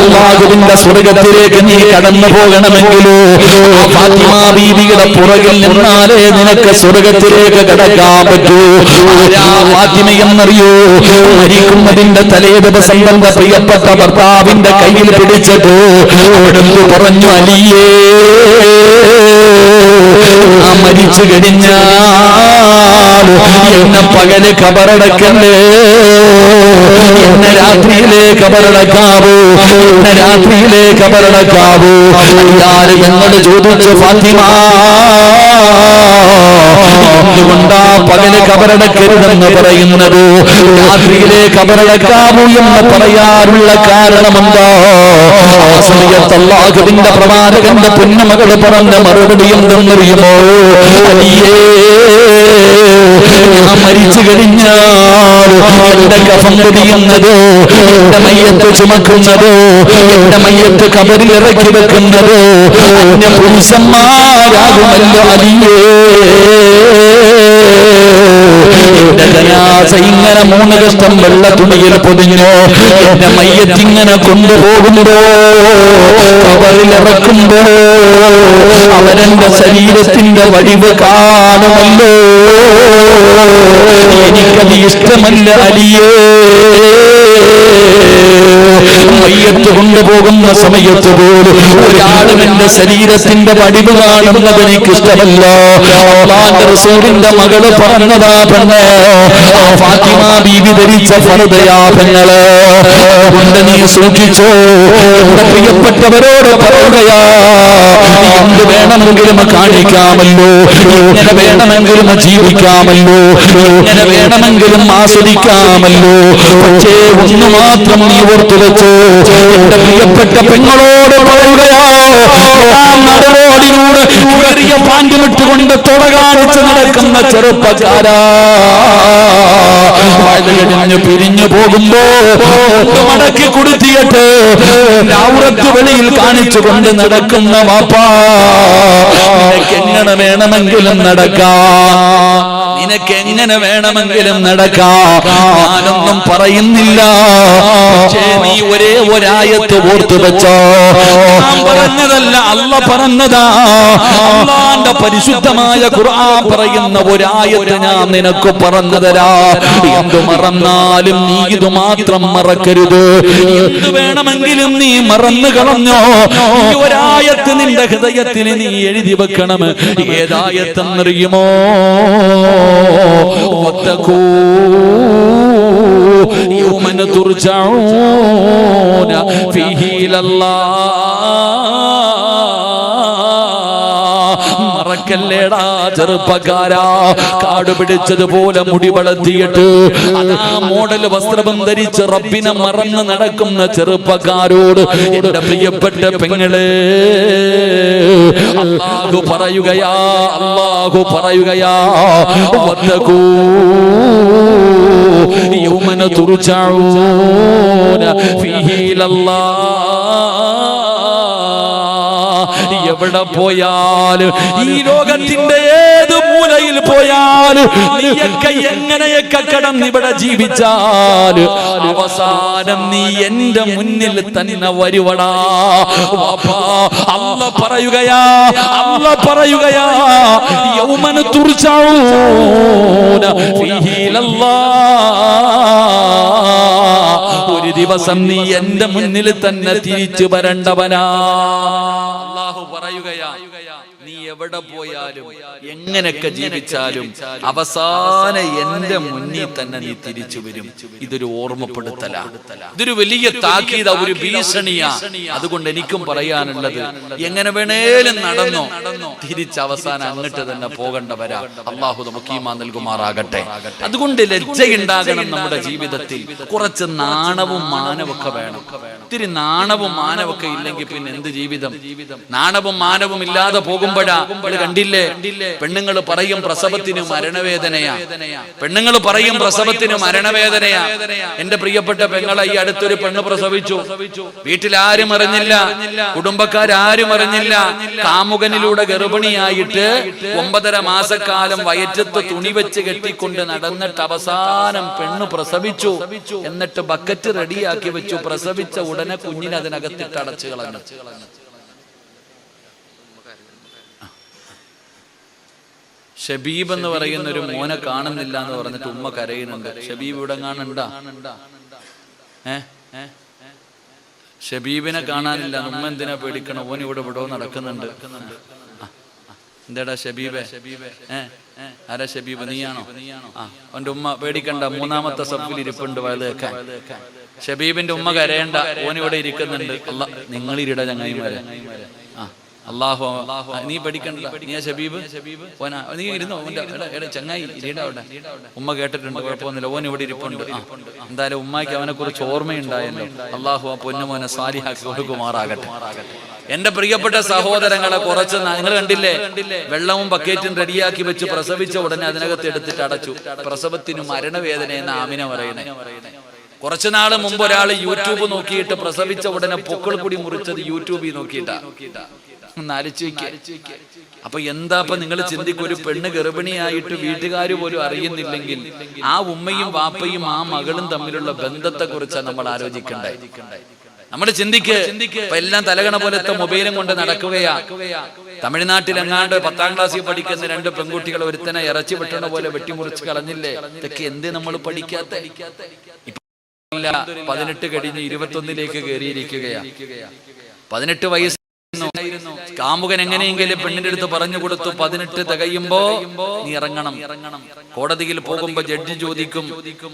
അല്ലാഹുവിന്റെ സ്വർഗത്തിലേക്ക് നീ കടന്നു പോകണമെങ്കിലോ ഫാത്തിമ ബീവിയുടെ പുറകിൽ നിന്നാലേ നിനക്ക് സ്വർഗത്തിലേക്ക് കടക്കാൻ പറ്റൂ. ആരാ ഫാത്തിമയെന്നറിയോ? മരിക്കുന്നതിന്റെ തലേ ദിവസം തന്റെ പ്രിയപ്പെട്ട ഭർത്താവിന്റെ കയ്യിൽ പിടിച്ചിട്ട് അവിടുന്ന് പറഞ്ഞു, അലിയേ, മരിച്ചു കഴിഞ്ഞാൽ എന്നെ പകല് കബറടക്കണ്ടേ, എന്നെ രാത്രിയിലെ കബറടക്കാവൂ, എന്നെ രാത്രിയിലെ കബറടക്കാവൂ. ആര് എന്നോട് ചോദിച്ചു, ഫാത്തിമ എന്തുകൊണ്ടാ പകല് കബറടക്കരുതെന്ന് പറയുന്നത്, രാത്രിയിലെ കബറടക്കാവൂ എന്ന് പറയാനുള്ള കാരണമെന്തോ? ആ സമയത്ത് അല്ലാഹുവിന്റെ പ്രവാചകന്റെ പൊന്നുമകൾ പറഞ്ഞ മറുപടി എന്തെന്നറിയുമോ? അലിയേ, ഞാൻ മരിച്ചു കഴിഞ്ഞാൽ എന്റെ കഫൻ പൊതിയുന്നത്, എന്റെ മയ്യത്ത് ചുമക്കുന്നത്, എന്റെ മയ്യത്ത് കബറിൽ ഇറക്കി വെക്കുന്നത് അന്യ പുരുഷന്മാരാകുമല്ലോ അലിയേ. എന്റെ ജനാസ ഇങ്ങനെ 3 കഷ്ടം വെള്ള തുണിയിൽ പൊതിഞ്ഞോ, എന്റെ മയ്യത്തിങ്ങനെ കൊണ്ടുപോകുമ്പോ, കബറിലിറക്കുമ്പോ അവരെന്റെ ശരീരത്തിന്റെ വടിവ് കാണുമല്ലോ. എനിക്കത് ഇഷ്ടമല്ല അലിയേ. മയ്യത്ത് കൊണ്ടുപോകുന്ന സമയത്ത് പോലും ഒരാളും എന്റെ ശരീരത്തിന്റെ വടിവ് കാണുന്നത് എനിക്ക് ഇഷ്ടമല്ല. അല്ലാഹുവിന്റെ റസൂലിന്റെ മകള് പറഞ്ഞതാ പെണ്ണ്, ഫാത്തിമ ബീവി ധരിച്ച ഫർദയാ പെങ്ങള്. കൊണ്ട് നീ സൂക്ഷിച്ചോ. എന്റെ പ്രിയപ്പെട്ടവരോട് പറയുകയാ, എന്ത് വേണമെങ്കിലും കാണിക്കാമല്ലോ, ഇങ്ങനെ വേണമെങ്കിലും ജീവിക്കാമല്ലോ, ഇങ്ങനെ വേണമെങ്കിലും ആസ്വദിക്കാമല്ലോ. പക്ഷേ ഒന്ന് മാത്രം നീ ഓർത്തു വെച്ചോ. എന്റെ പ്രിയപ്പെട്ട പെങ്ങളോട് പറയുകയാ, നടുറോഡിലൂടെ ചെറിയ പാൻറ്റുമിട്ടുകൊണ്ട് തുട കാണിച്ച് നടക്കുന്ന ചെറുപ്പക്കാരാ, വഴിഞ്ഞു പിരിഞ്ഞു പോകുമ്പോ മടക്കി കൊടുത്തിയിട്ട് ഔറത്ത് വെളിയിൽ കാണിച്ചുകൊണ്ട് നടക്കുന്ന വാപ്പാ, നിനക്കെങ്ങനെ വേണമെങ്കിലും നടക്കാം, നിനക്കെങ്ങനെ വേണമെങ്കിലും നടക്കാം. ഞാനൊന്നും പറയുന്നില്ല. പക്ഷേ നീ ഒരേ ഒരായത്ത് ഓർത്തു വെച്ചോ. ഞാൻ പറഞ്ഞതല്ല, അല്ല പറഞ്ഞതാ. അല്ലാഹുവിന്റെ പരിശുദ്ധമായ ഖുർആൻ പറയുന്ന ഒരായത്ത് ഞാൻ നിനക്ക് പറഞ്ഞു തരാ. എന്തു മറന്നാലും നീ ഇത് മാത്രം മറക്കരുത്. എന്ത് വേണമെങ്കിലും നീ മറന്നു കളഞ്ഞോ. ഈ ഒരായത്ത് നിന്റെ ഹൃദയത്തിന് നീ എഴുതി വെക്കണം. ഏതായത്തെന്നറിയുമോ? യൗമൻ തുർജഊന ഫീഹി ഇലല്ലാഹ്. മറക്കല്ലേടാ ചെറുപ്പക്കാരാ, കാട് പിടിച്ചതുപോലെ മുടി വളർത്തിയിട്ട് അതാ മോഡൽ വസ്ത്രം ധരിച്ച് റബ്ബിനെ മറന്ന് നടക്കുന്ന ചെറുപ്പക്കാരോട് എന്റെ പ്രിയപ്പെട്ട പെങ്ങളെ, അല്ലാഹു പറയുകയാ, അല്ലാഹു പറയുകയാ, വത്തഖൂ യൗമൻ തുർജഊന ഫീഹി ഇലല്ലാഹ്. എവിടെ പോയാലും, ഈ ലോകത്തിന്റെ ഏത് മൂലയിൽ പോയാലും, നീയൊക്കെ എങ്ങനെയൊക്കെ കടന്നിവിടെ ജീവിച്ചാൽ അവസാനം നീ എന്റെ മുന്നിൽ തന്നെ വരുവടാ. അല്ലാഹു പറയുകയാ, അല്ലാഹു പറയുകയാ, യൗമൻ തുർജഊന ഫീഹി ഇലല്ലാഹ്. ഒരു ദിവസം നീ എന്റെ മുന്നിൽ തന്നെ തിരിച്ചു വരേണ്ടവനാ. അല്ലാഹു പറയുകയാ, നീ എവിടെ പോയാലും എങ്ങനെയൊക്കെ ജീവിച്ചാലും അവസാനം എന്റെ മുന്നിൽ തന്നെ നീ തിരിച്ചു വരും. ഇതൊരു ഓർമ്മപ്പെടുത്തലാ, ഇതൊരു വലിയ താക്കീത, ഒരു ഭീഷണിയാ. അതുകൊണ്ട് എനിക്കും പറയാനുള്ളത്, എങ്ങനെ വേണേലും നടന്നോ, തിരിച്ച് അവസാനം അങ്ങോട്ട് തന്നെ പോകേണ്ടവരാ. അള്ളാഹു നമുക്ക് ഈമാൻ നൽകുമാറാകട്ടെ. അതുകൊണ്ട് ലജ്ജയുണ്ടാകണം നമ്മുടെ ജീവിതത്തിൽ. കുറച്ച് നാണവും മാനവൊക്കെ വേണം. ഇത്തിരി നാണവും മാനവൊക്കെ ഇല്ലെങ്കിൽ പിന്നെ എന്ത് ജീവിതം? നാണവും മാനവും ഇല്ലാതെ പോകുമ്പോഴാ കണ്ടില്ലേ, പെണ്ണുങ്ങൾ പറയും പ്രസവത്തിന് മരണവേദനയാ, പെണ്ണുങ്ങൾ പറയും പ്രസവത്തിന് മരണവേദനയാ. എന്റെ പ്രിയപ്പെട്ട പെങ്ങളെ, ഈ അടുത്തൊരു പെണ്ണ് പ്രസവിച്ചു. വീട്ടിലാരും അറിഞ്ഞില്ല, കുടുംബക്കാരും അറിഞ്ഞില്ല. കാമുകനിലൂടെ ഗർഭിണിയായിട്ട് 9.5 മാസക്കാലം വയറ്റത്ത് തുണി വെച്ച് കെട്ടിക്കൊണ്ട് നടന്നിട്ട് അവസാനം പെണ്ണ് പ്രസവിച്ചു. എന്നിട്ട് ബക്കറ്റ് റെഡിയാക്കി വെച്ചു. പ്രസവിച്ച ഉടനെ കുഞ്ഞിനെ അതിനകത്തിട്ട് അടച്ചു കളഞ്ഞു. ഷബീബ് എന്ന് പറയുന്ന ഒരു മോനെ കാണുന്നില്ല എന്ന് പറഞ്ഞിട്ട് ഉമ്മ കരയുന്നുണ്ട്. ഷബീബ് ഇവിടെ കാണണ്ടാ? ഷബീബിനെ കാണാനില്ല. ഉമ്മ എന്തിനാ പേടിക്കണം? ഓൻ ഇവിടെ വിടോ നടക്കുന്നുണ്ട്. എന്താടാ ഷബീബെ? ആരാ ഷബീബ്? നീയാണോ? അവന്റെ ഉമ്മ പേടിക്കണ്ട, 3-ാമത്തെ സഫിൽ ഇരിപ്പുണ്ട് വയത് വെക്കാൻ. ഷബീബിന്റെ ഉമ്മ കരയണ്ട, ഓനിവിടെ ഇരിക്കുന്നുണ്ട്. നിങ്ങളിരിട ചങ്ങായിമാരെ. അല്ലാഹു, നീ പഠിക്കണ്ട, നീ ഷബീബ്, നീ ഇരുന്നോ ചങ്ങായി, ഇരിടാ അവിടെ. ഉമ്മ കേട്ടിട്ടുണ്ട്, കുഴപ്പമൊന്നുമില്ല, ഓൻ ഇവിടെ ഇരിപ്പുണ്ട്. എന്തായാലും ഉമ്മയ്ക്ക് അവനെ കുറിച്ച് ഓർമ്മയുണ്ടായല്ലോ. അല്ലാഹു ആ പൊന്നുമോനെ സാലിഹാക്കി കൊടുക്കുമാറാകട്ടെ. എന്റെ പ്രിയപ്പെട്ട സഹോദരങ്ങളെ, കുറച്ച് നിങ്ങൾ കണ്ടില്ലേ, വെള്ളവും ബക്കറ്റും റെഡിയാക്കി വെച്ച് പ്രസവിച്ച ഉടനെ അതിനകത്ത് എടുത്തിട്ട് അടച്ചു. പ്രസവത്തിന് മരണവേദന എന്ന് ആമിന പറയണേ. കുറച്ചു നാള് മുമ്പ് ഒരാൾ യൂട്യൂബ് നോക്കിയിട്ട് പ്രസവിച്ച ഉടനെ പൊക്കിൾ കൂടി മുറിച്ചത് യൂട്യൂബിൽ നോക്കിയിട്ടാ. അപ്പൊ എന്താ നിങ്ങൾ ചിന്തിക്കും, ഒരു പെണ്ണ് ഗർഭിണിയായിട്ട് വീട്ടുകാർ പോലും അറിയുന്നില്ലെങ്കിൽ ആ ഉമ്മയും വാപ്പയും ആ മകളും തമ്മിലുള്ള ബന്ധത്തെ കുറിച്ചാണ് നമ്മൾ ആലോചിക്കണ്ടേ. നമ്മൾ ചിന്തിക്ക്, എല്ലാം തലകണ പോലത്തെ മൊബൈലും കൊണ്ട് നടക്കുകയാ. തമിഴ്നാട്ടിൽ എങ്ങാണ്ട് 10ാം ക്ലാസ്സിൽ പഠിക്കുന്ന 2 പെൺകുട്ടികൾ ഒരുത്തനെ ഇറച്ചി വെട്ടണ പോലെ വെട്ടിമുറിച്ച് കളഞ്ഞില്ലേ? ഇതൊക്കെ എന്ത് നമ്മൾ പഠിക്കാത്ത? 18 കഴിഞ്ഞ് 21ലേക്ക് കയറിയിരിക്കുകയാ. 18 വയസ്സ് കാമുകൻ എങ്ങനെയെങ്കിലും പെണ്ണിന്റെ അടുത്ത് പറഞ്ഞു കൊടുത്തു, 18 തികയുമ്പോ നീ ഇറങ്ങണം. കോടതിയിൽ പോകുമ്പോ ജഡ്ജി ചോദിക്കും,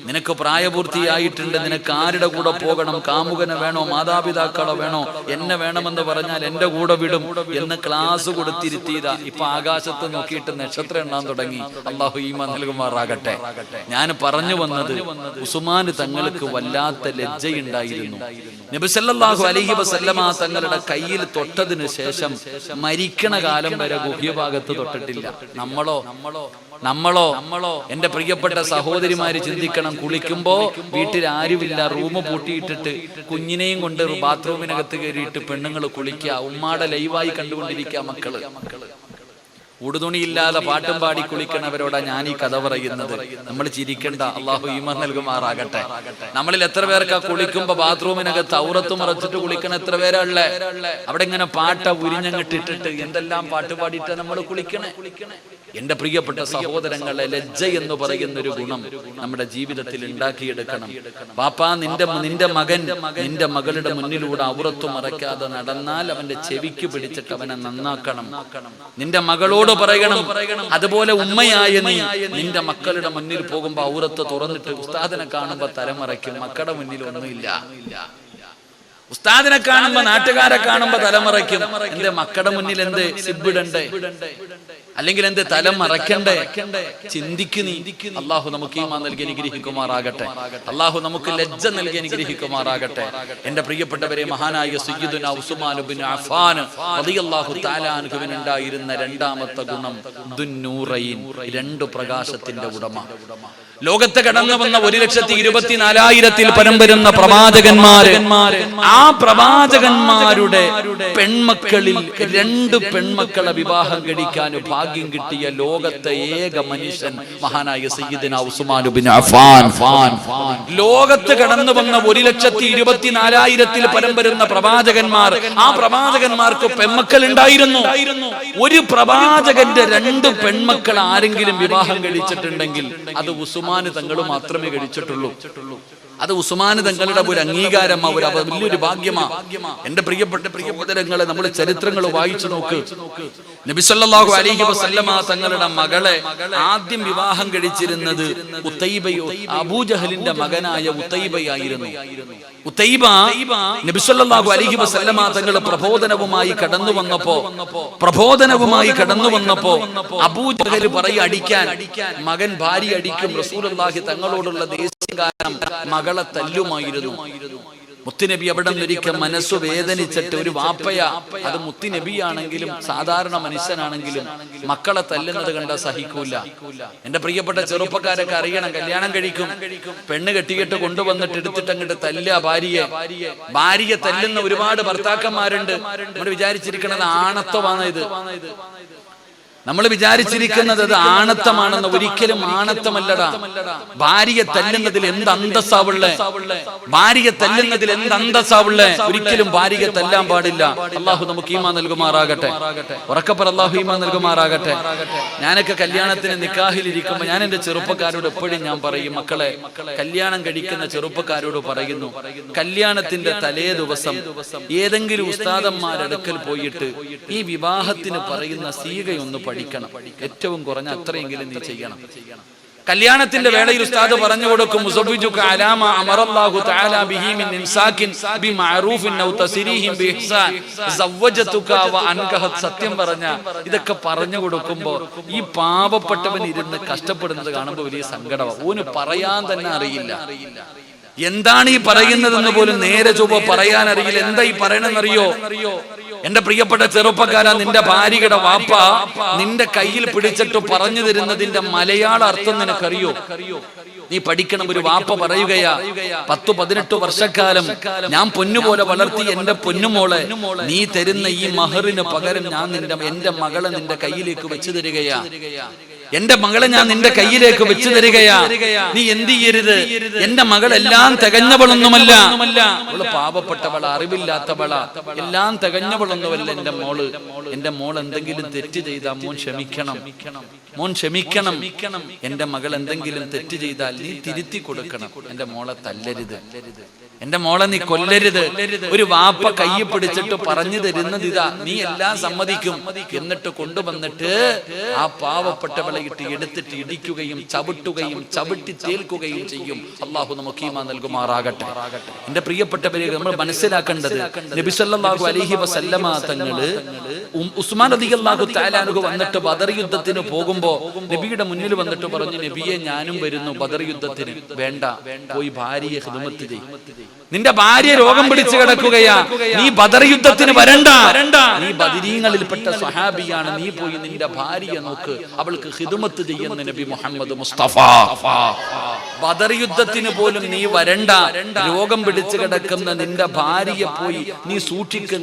നിനക്ക് പ്രായപൂർത്തിയായിട്ടുണ്ട്, നിനക്ക് ആരുടെ കൂടെ പോകണം? കാമുകനെ വേണോ, മാതാപിതാക്കളോ വേണോ? എന്നെ വേണമെന്ന് പറഞ്ഞാൽ എന്റെ കൂടെ വിടും എന്ന് ക്ലാസ് കൊടുത്തിരുത്തിയതാ. ഇപ്പൊ ആകാശത്ത് നോക്കിയിട്ട് നക്ഷത്രം എണ്ണാൻ തുടങ്ങി. അല്ലാഹു ഈമാൻ നൽകുമാറാകട്ടെ. ഞാൻ പറഞ്ഞു വന്നത്, ഉസ്മാന് തങ്ങൾക്ക് വല്ലാത്ത ലജ്ജയുണ്ടായിരുന്നു. നബി സല്ലല്ലാഹു അലൈഹി വസല്ലമ തങ്ങളുടെ കയ്യിൽ തൊട്ടതിന് ശേഷം മരിക്കണ കാലം വരെ ഗുഹ്യഭാഗത്ത് തൊട്ടിട്ടില്ല. നമ്മളോ എന്റെ പ്രിയപ്പെട്ട സഹോദരിമാര് ചിന്തിക്കണം, കുളിക്കുമ്പോ വീട്ടിൽ ആരുമില്ല, റൂം പൂട്ടിയിട്ടിട്ട് കുഞ്ഞിനെയും കൊണ്ട് ബാത്റൂമിനകത്ത് കയറിയിട്ട് പെണ്ണുങ്ങൾ കുളിക്കുക, ഉമ്മാടെ ലൈവായി കണ്ടുകൊണ്ടിരിക്കുക മക്കള്. ഉടുതുണിയില്ലാതെ പാട്ടും പാടി കുളിക്കണവരോടാ ഞാൻ ഈ കഥ പറയുന്നത്. നമ്മൾ ചിരിക്കണ്ട, അള്ളാഹു ഈമാൻ നൽകുമാറാകട്ടെ. നമ്മളിൽ എത്ര പേർക്കാ കുളിക്കുമ്പോ ബാത്റൂമിനകത്ത് ഔറത്ത് മറച്ചിട്ട് കുളിക്കണ എത്ര പേരാ ഉള്ളേ? അവിടെ ഇങ്ങനെ പാട്ട ഉരിഞ്ഞങ്ങിട്ടിട്ടിട്ട് എന്തെല്ലാം പാട്ട് പാടിയിട്ട് നമ്മൾ കുളിക്കണേ. എന്റെ പ്രിയപ്പെട്ട സഹോദരങ്ങളെ, ലജ്ജ എന്ന് പറയുന്ന ഒരു ഗുണം നമ്മുടെ ജീവിതത്തിൽ ഉണ്ടാക്കിയെടുക്കണം. പാപ്പാ, നിന്റെ മകൻ നിന്റെ മകളുടെ മുന്നിലൂടെ ഔറത്ത് മറയ്ക്കാതെ നടന്നാൽ അവന്റെ ചെവിക്ക് പിടിച്ചിട്ട് അവനെ നന്നാക്കണം. നിന്റെ മകളോട് പറയണം. അതുപോലെ ഉമ്മയായ നീ നിന്റെ മക്കളുടെ മുന്നിൽ പോകുമ്പോ ഔറത്ത് തുറന്നിട്ട് ഉസ്താദിനെ കാണുമ്പോ തലമറയ്ക്കും. മക്കളുടെ മുന്നിൽ ഒന്നുമില്ല. ഉസ്താദിനെ കാണുമ്പോ, നാട്ടുകാരെ കാണുമ്പോ തലമറയ്ക്കും. എന്റെ മക്കളുടെ മുന്നിൽ എന്ത് സിബിടണ്ടേ? അല്ലെങ്കിൽ എന്ത് തലം മറക്കണ്ടേ? ചിന്തിക്ക് നീ. അള്ളാഹു നമുക്ക് ഈമാൻ നൽകി അനുഗ്രഹിക്കുമാറാകട്ടെ. അള്ളാഹു നമുക്ക് ലജ്ജ നൽകി അനുഗ്രഹിക്കുമാറാകട്ടെ. എന്റെ പ്രിയപ്പെട്ടവരെ, മഹാനായ സയ്യിദുനാ ഉസ്മാൻ ഇബ്നു അഫ്ഫാൻ റളിയല്ലാഹു തആല അൻഹുവിന് ഉണ്ടായിരുന്ന 2ാമത്തെ ഗുണം ദുന്നൂറൈൻ, 2 പ്രകാശത്തിന്റെ ഉടമ. ലോകത്ത് കടന്നു വന്ന 1,24,000-ൽ പരം വരുന്ന പ്രവാചകന്മാര്, ആ പ്രവാചകന്മാരുടെ പെൺമക്കളിൽ 2 പെൺമക്കളെ വിവാഹം കഴിക്കാൻ ഭാഗ്യം കിട്ടിയ ലോകത്തെ ഏക മനുഷ്യൻ മഹാനായ സയ്യിദുനാ ഉസ്മാൻ ഇബ്നു അഫ്ഫാൻ. ലോകത്ത് കടന്നു വന്ന 1,24,000-ൽ പരം വരുന്ന പ്രവാചകന്മാർ, ആ പ്രവാചകന്മാർക്ക് പെൺമക്കൾ ഉണ്ടായിരുന്നു. ഒരു പ്രവാചകന്റെ 2 പെൺമക്കൾ ആരെങ്കിലും വിവാഹം കഴിച്ചിട്ടുണ്ടെങ്കിൽ അത് ഉസ്മാൻ തങ്ങൾ മാത്രമേ കഴിച്ചിട്ടുള്ളൂ. അത് ഉസ്മാൻ തങ്ങളുടെ ഒരു അംഗീകാരമാ, ഒരു വലിയൊരു ഭാഗ്യമാ. എന്റെ പ്രിയപ്പെട്ടവരെ, നമ്മൾ ചരിത്രങ്ങൾ വായിച്ചു നോക്ക്. നബി സല്ലല്ലാഹു അലൈഹി വസല്ലമ തങ്ങളുടെ മകളെ ആദ്യം വിവാഹം കഴിച്ചിരുന്നത് ഉത്തൈബയോ, അബൂജഹലിന്റെ മകനായ ഉത്തൈബയായിരുന്നു. ഉത്തൈബ നബി സല്ലല്ലാഹു അലൈഹി വസല്ലമ തങ്ങൾ പ്രബോധനവുമായി കടന്നു വന്നപ്പോ അബൂജഹൽ പറയും അടിക്കാൻ, മകൻ ഭാര്യ അടിക്കും, റസൂലുള്ളാഹി തങ്ങളോടുള്ള ദേഷ്യം കാരണം മകളെ തല്ലുമായിരുന്നു. മുത്തുനബി അവിടെ നിന്നൊരിക്കൽ മനസ്സു വേദനിച്ചിട്ട്, ഒരു വാപ്പയ, അത് മുത്തുനബിയാണെങ്കിലും സാധാരണ മനുഷ്യനാണെങ്കിലും മക്കളെ തല്ലുന്നത് കണ്ട സഹിക്കൂല. എന്റെ പ്രിയപ്പെട്ട ചെറുപ്പക്കാരൊക്കെ അറിയണം, കല്യാണം കഴിക്കും, പെണ്ണ് കെട്ടിയിട്ട് കൊണ്ടുവന്നിട്ട് എടുത്തിട്ട് അങ്ങോട്ട് തല്ലുക ഭാര്യയെ തല്ലുന്ന ഒരുപാട് ഭർത്താക്കന്മാരുണ്ട്. നമ്മൾ വിചാരിച്ചിരിക്കണത് ആണത്വമാണ് ഇത്. നമ്മൾ വിചാരിച്ചിരിക്കുന്നത് അത് ആണത്തമാണെന്ന്. ഒരിക്കലും ആണത്തമല്ലടാ. ഭാര്യയെ തല്ലുന്നതിൽ എന്ത് അന്തസ്സാവുള്ളേ, ഒരിക്കലും ഭാര്യയെ തല്ലാൻ പാടില്ല. അള്ളാഹു നമുക്ക് ഈമാൻ നൽകുമാറാകട്ടെ. ഉറക്കപ്പറ അള്ളാഹു ഈമാൻ നൽകുമാറാകട്ടെ. ഞാനൊക്കെ കല്യാണത്തിന് നിക്കാഹിലിരിക്കുമ്പോ ഞാൻ എന്റെ ചെറുപ്പക്കാരോട് എപ്പോഴും ഞാൻ പറയും, മക്കളെ, കല്യാണം കഴിക്കുന്ന ചെറുപ്പക്കാരോട് പറയുന്നു, കല്യാണത്തിന്റെ തലേ ദിവസം ഏതെങ്കിലും ഉസ്താദന്മാരടുക്കൽ പോയിട്ട് ഈ വിവാഹത്തിന് പറയുന്ന സീകയൊന്ന് പഠിക്കണം. ഏറ്റവും കുറഞ്ഞ അത്രയെങ്കിലും നീ ചെയ്യണം. കല്യാണത്തിന്റെ വേളയിൽ ഉസ്താദ് പറഞ്ഞു കൊടുക്കും, മുസവ്വിജുക അലാമ അമറല്ലാഹു തആല ബിഹി മിൻ ഇംസാകിൻ ബിമഅറൂഫിൻ ഔ തസ്രീഹിൻ ബിഇഹ്സാൻ സവ്വജതുക വ അൻകഹത്. സത്യം പറഞ്ഞ ഇതൊക്കെ പറഞ്ഞു കൊടുക്കുമ്പോൾ ഈ പാവപ്പെട്ടവൻ ഇരുന്ന് കഷ്ടപ്പെടുന്നത് കാണുമ്പോൾ വലിയ സങ്കടമാണ്. ഓന് പറയാൻ തന്നെ അറിയില്ല, എന്താണ് ഈ പറയുന്നതെന്ന് പോലും നേരെ ചൊവ്വ പറയാൻ അറിയില്ല. എന്താ ഈ പറയണെന്നറിയോ? എന്റെ പ്രിയപ്പെട്ട ചെറുപ്പക്കാരാ, നിന്റെ ഭാര്യയുടെ വാപ്പ നിന്റെ കയ്യിൽ പിടിച്ചിട്ട് പറഞ്ഞു തരുന്നതിന്റെ മലയാള അർത്ഥം നിനക്കറിയോ? നീ പഠിക്കണം. ഒരു വാപ്പ പറയുകയാ, 10-18 വർഷക്കാലം ഞാൻ പൊന്നുപോലെ വളർത്തി എന്റെ പൊന്നുമോളെ, നീ തരുന്ന ഈ മഹറിന് പകരം ഞാൻ എന്റെ മകളെ നിന്റെ കയ്യിലേക്ക് വെച്ചു തരികയാ. എന്റെ മകളെ ഞാൻ നിന്റെ കയ്യിലേക്ക് വെച്ചു തരികയാ. നീ എന്ത് ചെയ്യരുത്. എന്റെ മകൾ എല്ലാം തികഞ്ഞവളൊന്നുമല്ല, അവള് പാവപ്പെട്ടവള, അറിവില്ലാത്തവള, എല്ലാം തികഞ്ഞവളൊന്നുമല്ല എന്റെ മോൾ എന്തെങ്കിലും തെറ്റ് ചെയ്താൽ മോൻ ക്ഷമിക്കണം. എന്റെ മകൾ എന്തെങ്കിലും തെറ്റ് ചെയ്താൽ നീ തിരുത്തി കൊടുക്കണം. എന്റെ മോളെ തല്ലരുത്, എന്റെ മോളെ നീ കൊല്ലരുത്. ഒരു വാപ്പ കൈ പിടിച്ചിട്ട് പറഞ്ഞു തരുന്നത് ഇതാ. നീ എല്ലാം സമ്മതിക്കും, എന്നിട്ട് കൊണ്ടുവന്നിട്ട് ആ പാവപ്പെട്ടവളെ എടുത്തിട്ട് ഇടിക്കുകയും ചവിട്ടുകയും ചവിട്ടി തേൽക്കുകയും ചെയ്യും. അള്ളാഹു നമുക്ക് ഈമാൻ നൽകുമാറാകട്ടെ. എന്റെ പ്രിയപ്പെട്ടവരെ, നമ്മൾ മനസ്സിലാക്കേണ്ടത്, നബി സല്ലല്ലാഹു അലൈഹി വസല്ലമ തങ്ങള് ഉസ്മാൻ റളിയല്ലാഹു തആല അൻഹു വന്നിട്ട് ബദർ യുദ്ധത്തിന് പോകുമ്പോ നബിയുടെ മുന്നിൽ വന്നിട്ട് പറഞ്ഞു, നബിയെ, ഞാനും വരുന്നു ബദർ യുദ്ധത്തിന്. വേണ്ട, പോയി ഭാര്യയെ ഖിദ്മത്ത് ചെയ്യ്. നിന്റെ ഭാര്യ രോഗം പിടിച്ചു കിടക്കുകയാ, നീ ബദർ യുദ്ധത്തിന് വരണ്ട. നീ ബദരീങ്ങളിൽപ്പെട്ട സ്വഹാബിയാണ്, നീ പോയി നിന്റെ ഭാര്യയെ നോക്ക്, അവൾക്ക് ഖിദ്മത്ത് ചെയ്യുന്ന നബി മുഹമ്മദ് മുസ്തഫ. ബദർ യുദ്ധത്തിന് പോലും നീ വരണ്ട. രോഗം പിടിച്ചു കിടക്കുന്ന നിന്റെ ഭാര്യയെ പോയി നീ സൂക്ഷിക്ക്,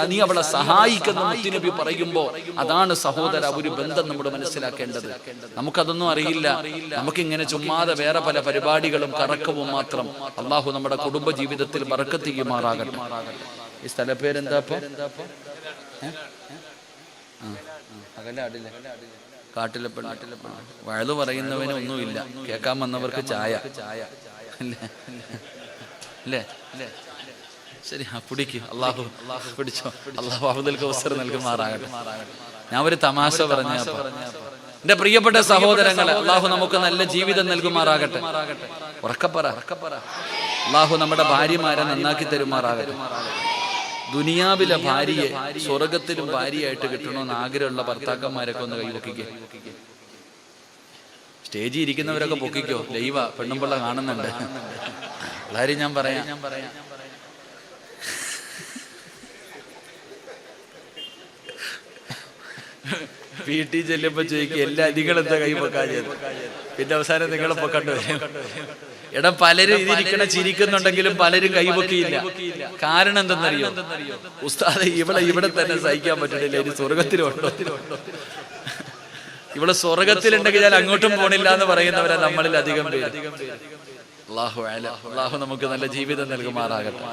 നീ അവളെ സഹായിക്കുന്ന മുത്തുനബി പറയുമ്പോ അതാണ് സഹോദര ഒരു ബന്ധം നമ്മൾ മനസ്സിലാക്കേണ്ടത്. നമുക്കതൊന്നും അറിയില്ല. നമുക്കിങ്ങനെ ചുമ്മാതെ വേറെ പല പരിപാടികളും കറക്കവും മാത്രം. അള്ളാഹു നമ്മുടെ കുടുംബ ജീവിതത്തിൽ ബറക്കത്ത് ചെയ്യുമാറാകട്ടെ. ഈ സ്ഥലപ്പേരെന്താ? കാട്ടിലെ വഴുതു പറയുന്നവന് ഒന്നുമില്ല, കേൾക്കാൻ വന്നവർക്ക് ചായ അല്ലേ? ശരി, പിടിക്ക്. അള്ളാഹു പിടിച്ചോ. അള്ളാഹു അഫ്ദലുൽ അവസർ നൽകുമാറാകട്ടെ. ഞാൻ ഒരു തമാശ പറഞ്ഞ എന്റെ പ്രിയപ്പെട്ട സഹോദരങ്ങളെ, അള്ളാഹു നമുക്ക് നല്ല ജീവിതം നൽകുമാറാകട്ടെ. ഉറക്കപ്പറ. അള്ളാഹു നമ്മുടെ ഭാര്യമാരെ നന്നാക്കി തരുമാറാകട്ടെ. ദുനിയാവിലെ ഭാര്യയെ സ്വർഗത്തിലും ഭാര്യയായിട്ട് കിട്ടണമെന്ന് ആഗ്രഹമുള്ള ഭർത്താക്കന്മാരൊക്കെ ഒന്ന് കൈവക്കിക്കേ. സ്റ്റേജിൽ ഇരിക്കുന്നവരൊക്കെ പൊക്കിക്കോ. ലൈവ പെണ്ണുമ്പിള്ള കാണുന്നുണ്ട്. എല്ലാരും ഞാൻ പറയാം. വീട്ടിൽ ചെല്ലുമ്പോ ചോദിക്കും, നിങ്ങളെന്താ കൈ പൊക്കാൻ ചെയ്ത്? പിന്നെ അവസാനം നിങ്ങളെ പൊക്കണ്ടു വരും. എടാ, പലരും ഇതിരിക്കണ ചിരിക്കുന്നുണ്ടെങ്കിലും പലരും കൈപൊക്കിയില്ല. കാരണം എന്തെന്നറിയോ? ഉസ്താദെ, ഇവിടെ തന്നെ സഹിക്കാൻ പറ്റണില്ല, ഇനി സ്വർഗത്തിലുണ്ടോ? ഇവിടെ സ്വർഗത്തിലുണ്ടെങ്കിൽ ഞാൻ അങ്ങോട്ടും പോണില്ല എന്ന് പറയുന്നവരാ നമ്മളിൽ അധികം പേര്. അള്ളാഹു നമുക്ക് നല്ല ജീവിതം നൽകുമാറാകട്ടെ.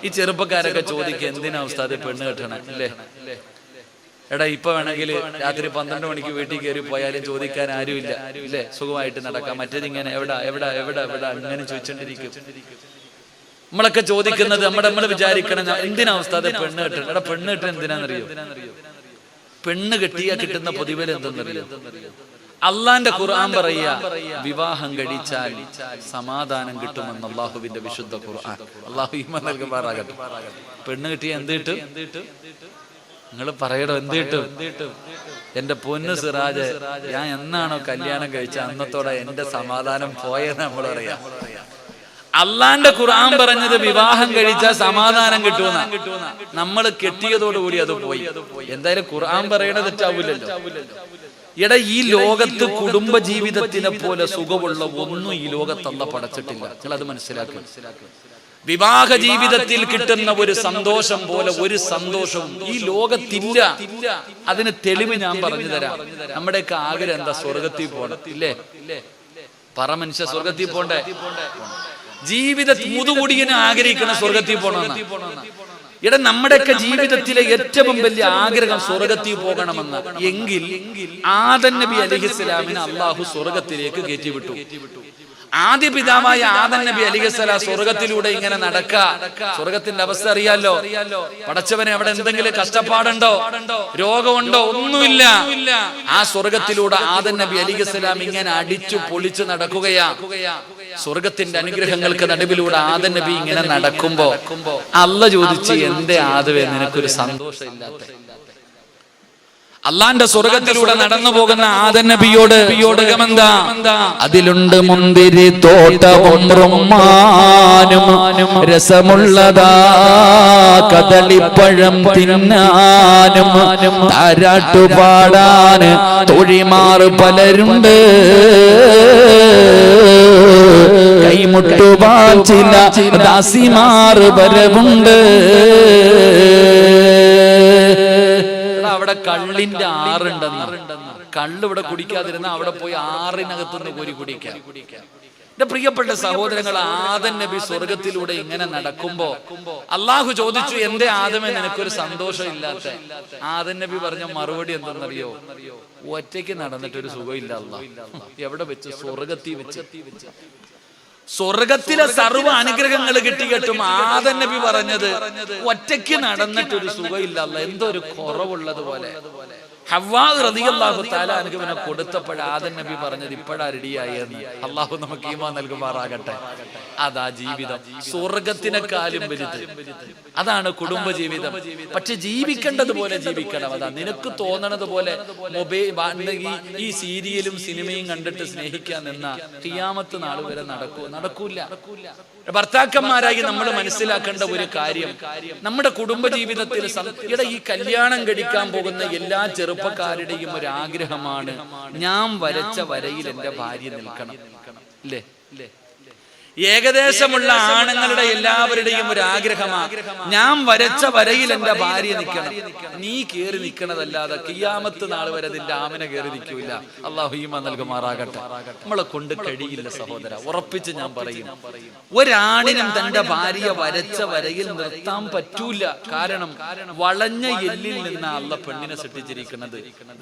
ഈ ചെറുപ്പക്കാരൊക്കെ ചോദിക്കുക, എന്തിനാ ഉസ്താദെ പെണ്ണ് കെട്ടണം അല്ലേ? എടാ, ഇപ്പൊ വേണമെങ്കിൽ രാത്രി 12 മണിക്ക് വീട്ടിൽ കയറി പോയാലും ചോദിക്കാൻ ആരുമില്ല, ഇല്ലേ? സുഖമായിട്ട് നടക്കാം. മറ്റേതിങ്ങനെ എവിടാ അങ്ങനെ ചോദിച്ചോണ്ടിരിക്കും. നമ്മളൊക്കെ ചോദിക്കുന്നത് നമ്മൾ വിചാരിക്കണം എന്തിനാ ഉസ്താദേ പെണ്ണ് കെട്ടണം? എടാ പെണ്ണ് കെട്ടണം എന്തിനാന്നറിയോ? പെണ്ണ് കെട്ടിയാ കിട്ടുന്ന പ്രതിഫലം എന്തെന്നറിയോ? അള്ളാന്റെ ഖുർആൻ പറയാ വിവാഹം കഴിച്ചാൽ സമാധാനം കിട്ടുമെന്ന് അള്ളാഹുവിന്റെ വിശുദ്ധ ഖുർആൻ. അള്ളാഹു ഈമാൻ നൽകുമാറാകട്ടെ. പെണ്ണ് കിട്ടിയ എന്ത് കിട്ടും? നിങ്ങൾ പറയടോ എന്ത് കിട്ടും? എന്റെ പൊന്നു സിറാജ്, ഞാൻ എന്നാണോ കല്യാണം കഴിച്ച അന്നത്തോടെ എന്റെ സമാധാനം പോയെന്ന് നമ്മൾ പറയാം. അള്ളാന്റെ ഖുർആൻ പറഞ്ഞത് വിവാഹം കഴിച്ചാൽ സമാധാനം കിട്ടുമെന്ന. നമ്മൾ കെട്ടിയതോടുകൂടി അത് പോയി. എന്തായാലും ഖുർആൻ പറയണത് തെറ്റാവൂലല്ലോ. എടാ, ഈ ലോകത്ത് കുടുംബ ജീവിതത്തിനെ പോലെ സുഖമുള്ള ഒന്നും ഈ ലോകത്ത് അല്ലാഹ് പടച്ചിട്ടില്ല. നിങ്ങൾ അത് മനസ്സിലാക്കുക. വിവാഹ ജീവിതത്തിൽ കിട്ടുന്ന ഒരു സന്തോഷം പോലെ ഒരു സന്തോഷവും ഈ ലോകത്തില്ല. അതിന് തെളിവ് ഞാൻ പറഞ്ഞു തരാം. നമ്മുടെയൊക്കെ ആഗ്രഹം എന്താ? സ്വർഗത്തിൽ പോകണം, ഇല്ലേ? പറ മനുഷ്യ, സ്വർഗത്തിൽ പോണ്ടേ? ജീവിത മുതുകൂടിയനെ ആഗ്രഹിക്കണം സ്വർഗത്തിൽ പോകണമെന്ന്. ഇവിടെ നമ്മുടെയൊക്കെ ജീവിതത്തിലെ ഏറ്റവും വലിയ ആഗ്രഹം സ്വർഗത്തിൽ പോകണമെന്ന്. എങ്കിൽ ആദം നബി അലൈഹിസ്സലാമിനെ അള്ളാഹു സ്വർഗത്തിലേക്ക് കയറ്റിവിട്ടു. ആദ്യ പിതാവായ ആദം നബി അലൈഹിസ്സലാം സ്വർഗത്തിലൂടെ ഇങ്ങനെ നടക്കുക. സ്വർഗത്തിന്റെ അവസ്ഥ അറിയാലോ. പടച്ചവനെ, അവിടെ എന്തെങ്കിലും കഷ്ടപ്പാടുണ്ടോ, രോഗമുണ്ടോ? ഒന്നുമില്ല. ആ സ്വർഗത്തിലൂടെ ആദം നബി അലൈഹിസ്സലാം ഇങ്ങനെ അടിച്ചു പൊളിച്ചു നടക്കുകയാ. സ്വർഗത്തിന്റെ അനുഗ്രഹങ്ങൾക്ക് നടുവിലൂടെ ആദം നബി ഇങ്ങനെ നടക്കുമ്പോ അല്ലാഹ് ചോദിച്ചു, എന്റെ ആദവേ നിനക്കൊരു സന്തോഷം ഇല്ലാത്ത? അള്ളാന്റെ സ്വർഗത്തിലൂടെ നടന്നു പോകുന്ന ആദം നബിയോട് എന്താ? അതിലുണ്ട് മുന്തിരി തോട്ടവും റുമ്മാനും രസമുള്ളതാ കദളിപ്പഴം തിന്നാനും താരാട്ടുപാടാന് തൊഴിമാർ പലരുണ്ട്, കൈമുട്ടുവാൻ ചില ദാസിമാർ വരവുണ്ട്. അവിടെ കള്ളിന്റെ ആറുണ്ടെന്ന്. കള്ള് ഇവിടെ കുടിക്കാതിരുന്ന അവിടെ പോയി ആറിനകത്തുനിന്ന് കോരി കുടിക്കാം. എന്റെ പ്രിയപ്പെട്ട സഹോദരങ്ങൾ, ആദം നബി സ്വർഗത്തിലൂടെ ഇങ്ങനെ നടക്കുമ്പോ അള്ളാഹു ചോദിച്ചു, എന്റെ ആദമേ നിനക്കൊരു സന്തോഷം ഇല്ലാത്ത? ആദം നബി പറഞ്ഞ മറുപടി എന്തെന്നറിയോ? ഒറ്റയ്ക്ക് നടന്നിട്ടൊരു സുഖമില്ല അല്ലാഹ്. എവിടെ വെച്ച്? സ്വർഗത്തിൽ വെച്ച്. സ്വർഗത്തിലെ സർവ്വ അനുഗ്രഹങ്ങൾ കിട്ടിയിട്ടും ആദം നബി പറഞ്ഞത് ഒറ്റയ്ക്ക് നടന്നിട്ടൊരു സുഖമില്ല അല്ലാഹ്. എന്തോ ഒരു കുറവുള്ളത് പോലെ. ഹവ്വാ റളിയല്ലാഹു തആല അൻഹുവിനെ കൊടുത്തപ്പോൾ ആദം നബി പറഞ്ഞത് ഇപ്പോഴാ റെഡിയായി എന്ന്. അള്ളാഹു നമുക്ക് ഈമാൻ നൽകുമാറാകട്ടെ. അതാ ജീവിതം, സ്വർഗത്തിനെക്കാളും വലുത്. അതാണ് കുടുംബ ജീവിതം. പക്ഷെ ജീവിക്കേണ്ടത് പോലെ ജീവിക്കണം. അതാ നിനക്ക് തോന്നണത് പോലെ ഈ സീരിയലും സിനിമയും കണ്ടിട്ട് സ്നേഹിക്കാൻ നിന്ന ഖിയാമത്ത് നാൾ വരെ നടക്കൂല. ഭർത്താക്കന്മാരായി നമ്മൾ മനസ്സിലാക്കേണ്ട ഒരു കാര്യം, നമ്മുടെ കുടുംബ ജീവിതത്തിൽ ഈ കല്യാണം കഴിക്കാൻ പോകുന്ന എല്ലാ ചെറുപ്പക്കാരുടെയും ഒരു ആഗ്രഹമാണ്, ഞാൻ വരച്ച വരയിൽ എന്റെ ഭാര്യ നിൽക്കണം. അല്ലേ? ഏകദേശമുള്ള ആണുങ്ങളുടെ എല്ലാവരുടെയും ഒരു ആഗ്രഹമാണ്, ഞാൻ വരച്ച വരയിൽ എന്റെ ഭാര്യ നിൽക്കണം. നീ കേറി നിൽക്കണതല്ലാതെ ഖിയാമത്ത് നാൾ വരെ നിന്റെ ആമന കേറി നിൽക്കൂല. അല്ലാഹു ഈമാൻ നൽകുമാറാകട്ടെ. നമ്മളെ കൊണ്ട് കഴിയില്ല സഹോദര, ഉറപ്പിച്ച് ഞാൻ പറയും. ഒരാണിനും തന്റെ ഭാര്യ വരച്ച വരയിൽ നിർത്താൻ പറ്റൂല. കാരണം വളഞ്ഞ എല്ലിൽ നിന്ന് അല്ലാഹ് പെണ്ണിനെ സൃഷ്ടിച്ചിരിക്കുന്നത്.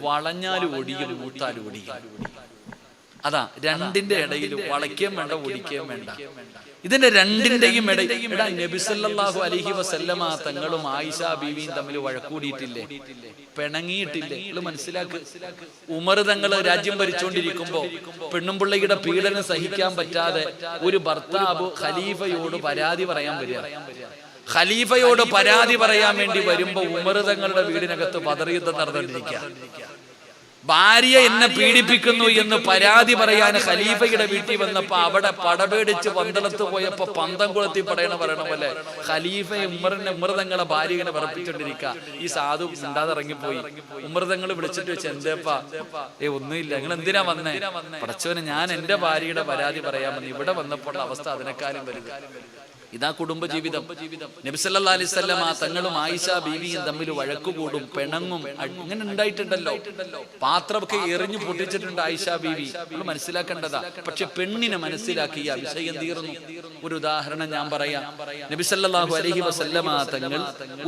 വളഞ്ഞാലും ഒടിയും, മൂത്താലും ഒടിയും. അതാ രണ്ടിന്റെ ഇടയിൽ വളയ്ക്കുകയും വേണ്ട, ഒടിക്കുകയും വേണ്ട. ഇതിന്റെ രണ്ടിന്റെയും ഇടയിൽ നബി സല്ലല്ലാഹു അലൈഹി വസല്ലമ തങ്ങളും ആയിഷ ബീവിയും തമ്മിൽ വഴക്കൂടിയിട്ടില്ലേ? പിണങ്ങിയിട്ടില്ലേ? നിങ്ങൾ മനസ്സിലാക്ക്. ഉമർ തങ്ങള് രാജ്യം ഭരിച്ചുകൊണ്ടിരിക്കുമ്പോ പെണ്ണും പിള്ളയുടെ പീഡനം സഹിക്കാൻ പറ്റാതെ ഒരു ഭർത്താവ് ഖലീഫയോട് പരാതി പറയാൻ വരിക. ഖലീഫയോട് പരാതി പറയാൻ വേണ്ടി വരുമ്പോ ഉമർ തങ്ങളുടെ വീടിനകത്ത് ബദർ യുദ്ധം നടന്നുകൊണ്ടിരിക്കുക. ഭാര്യ എന്നെ പീഡിപ്പിക്കുന്നു എന്ന് പരാതി പറയാൻ ഖലീഫയുടെ വീട്ടിൽ വന്നപ്പോ അവിടെ പടപേടിച്ച് പന്തളത്ത് പോയപ്പോ പന്തം കുളത്തി പറയണ പോലെ ഖലീഫ ഉമർ തങ്ങളെ ഭാര്യ ഇങ്ങനെ വിറപ്പിച്ചോണ്ടിരിക്കുക. ഈ സാധു ഉണ്ടാതെ ഇറങ്ങിപ്പോയി. ഉമർ തങ്ങൾ വിളിച്ചിട്ട് വെച്ച്, എന്തേപ്പാ? ഒന്നുമില്ല, നിങ്ങൾ എന്തിനാ വന്നേ? പടച്ചവന്, ഞാൻ എന്റെ ഭാര്യയുടെ പരാതി പറയാമെന്ന്. ഇവിടെ വന്നപ്പോൾ അവസ്ഥ അതിനേക്കാളും വലുത്. ഇതാ കുടുംബ ജീവിതം. നബി സല്ലല്ലാഹു അലൈഹി വസല്ലം തങ്ങളും ആയിഷ ബീവിയും തമ്മിൽ വഴക്കുകൂടും, പിണങ്ങും. അങ്ങനെ ഉണ്ടായിട്ടുണ്ടല്ലോ. പാത്രമൊക്കെ എറിഞ്ഞു പൊട്ടിച്ചിട്ടുണ്ട് ആയിഷ ബീവി. നമ്മൾ മനസ്സിലാക്കേണ്ടതാ. പക്ഷെ പെണ്ണിനെ മനസ്സിലാക്കിയ വിഷയം തീർന്നു. ഒരു ഉദാഹരണം ഞാൻ പറയാം. നബി സല്ലല്ലാഹു അലൈഹി വസല്ലം തങ്ങൾ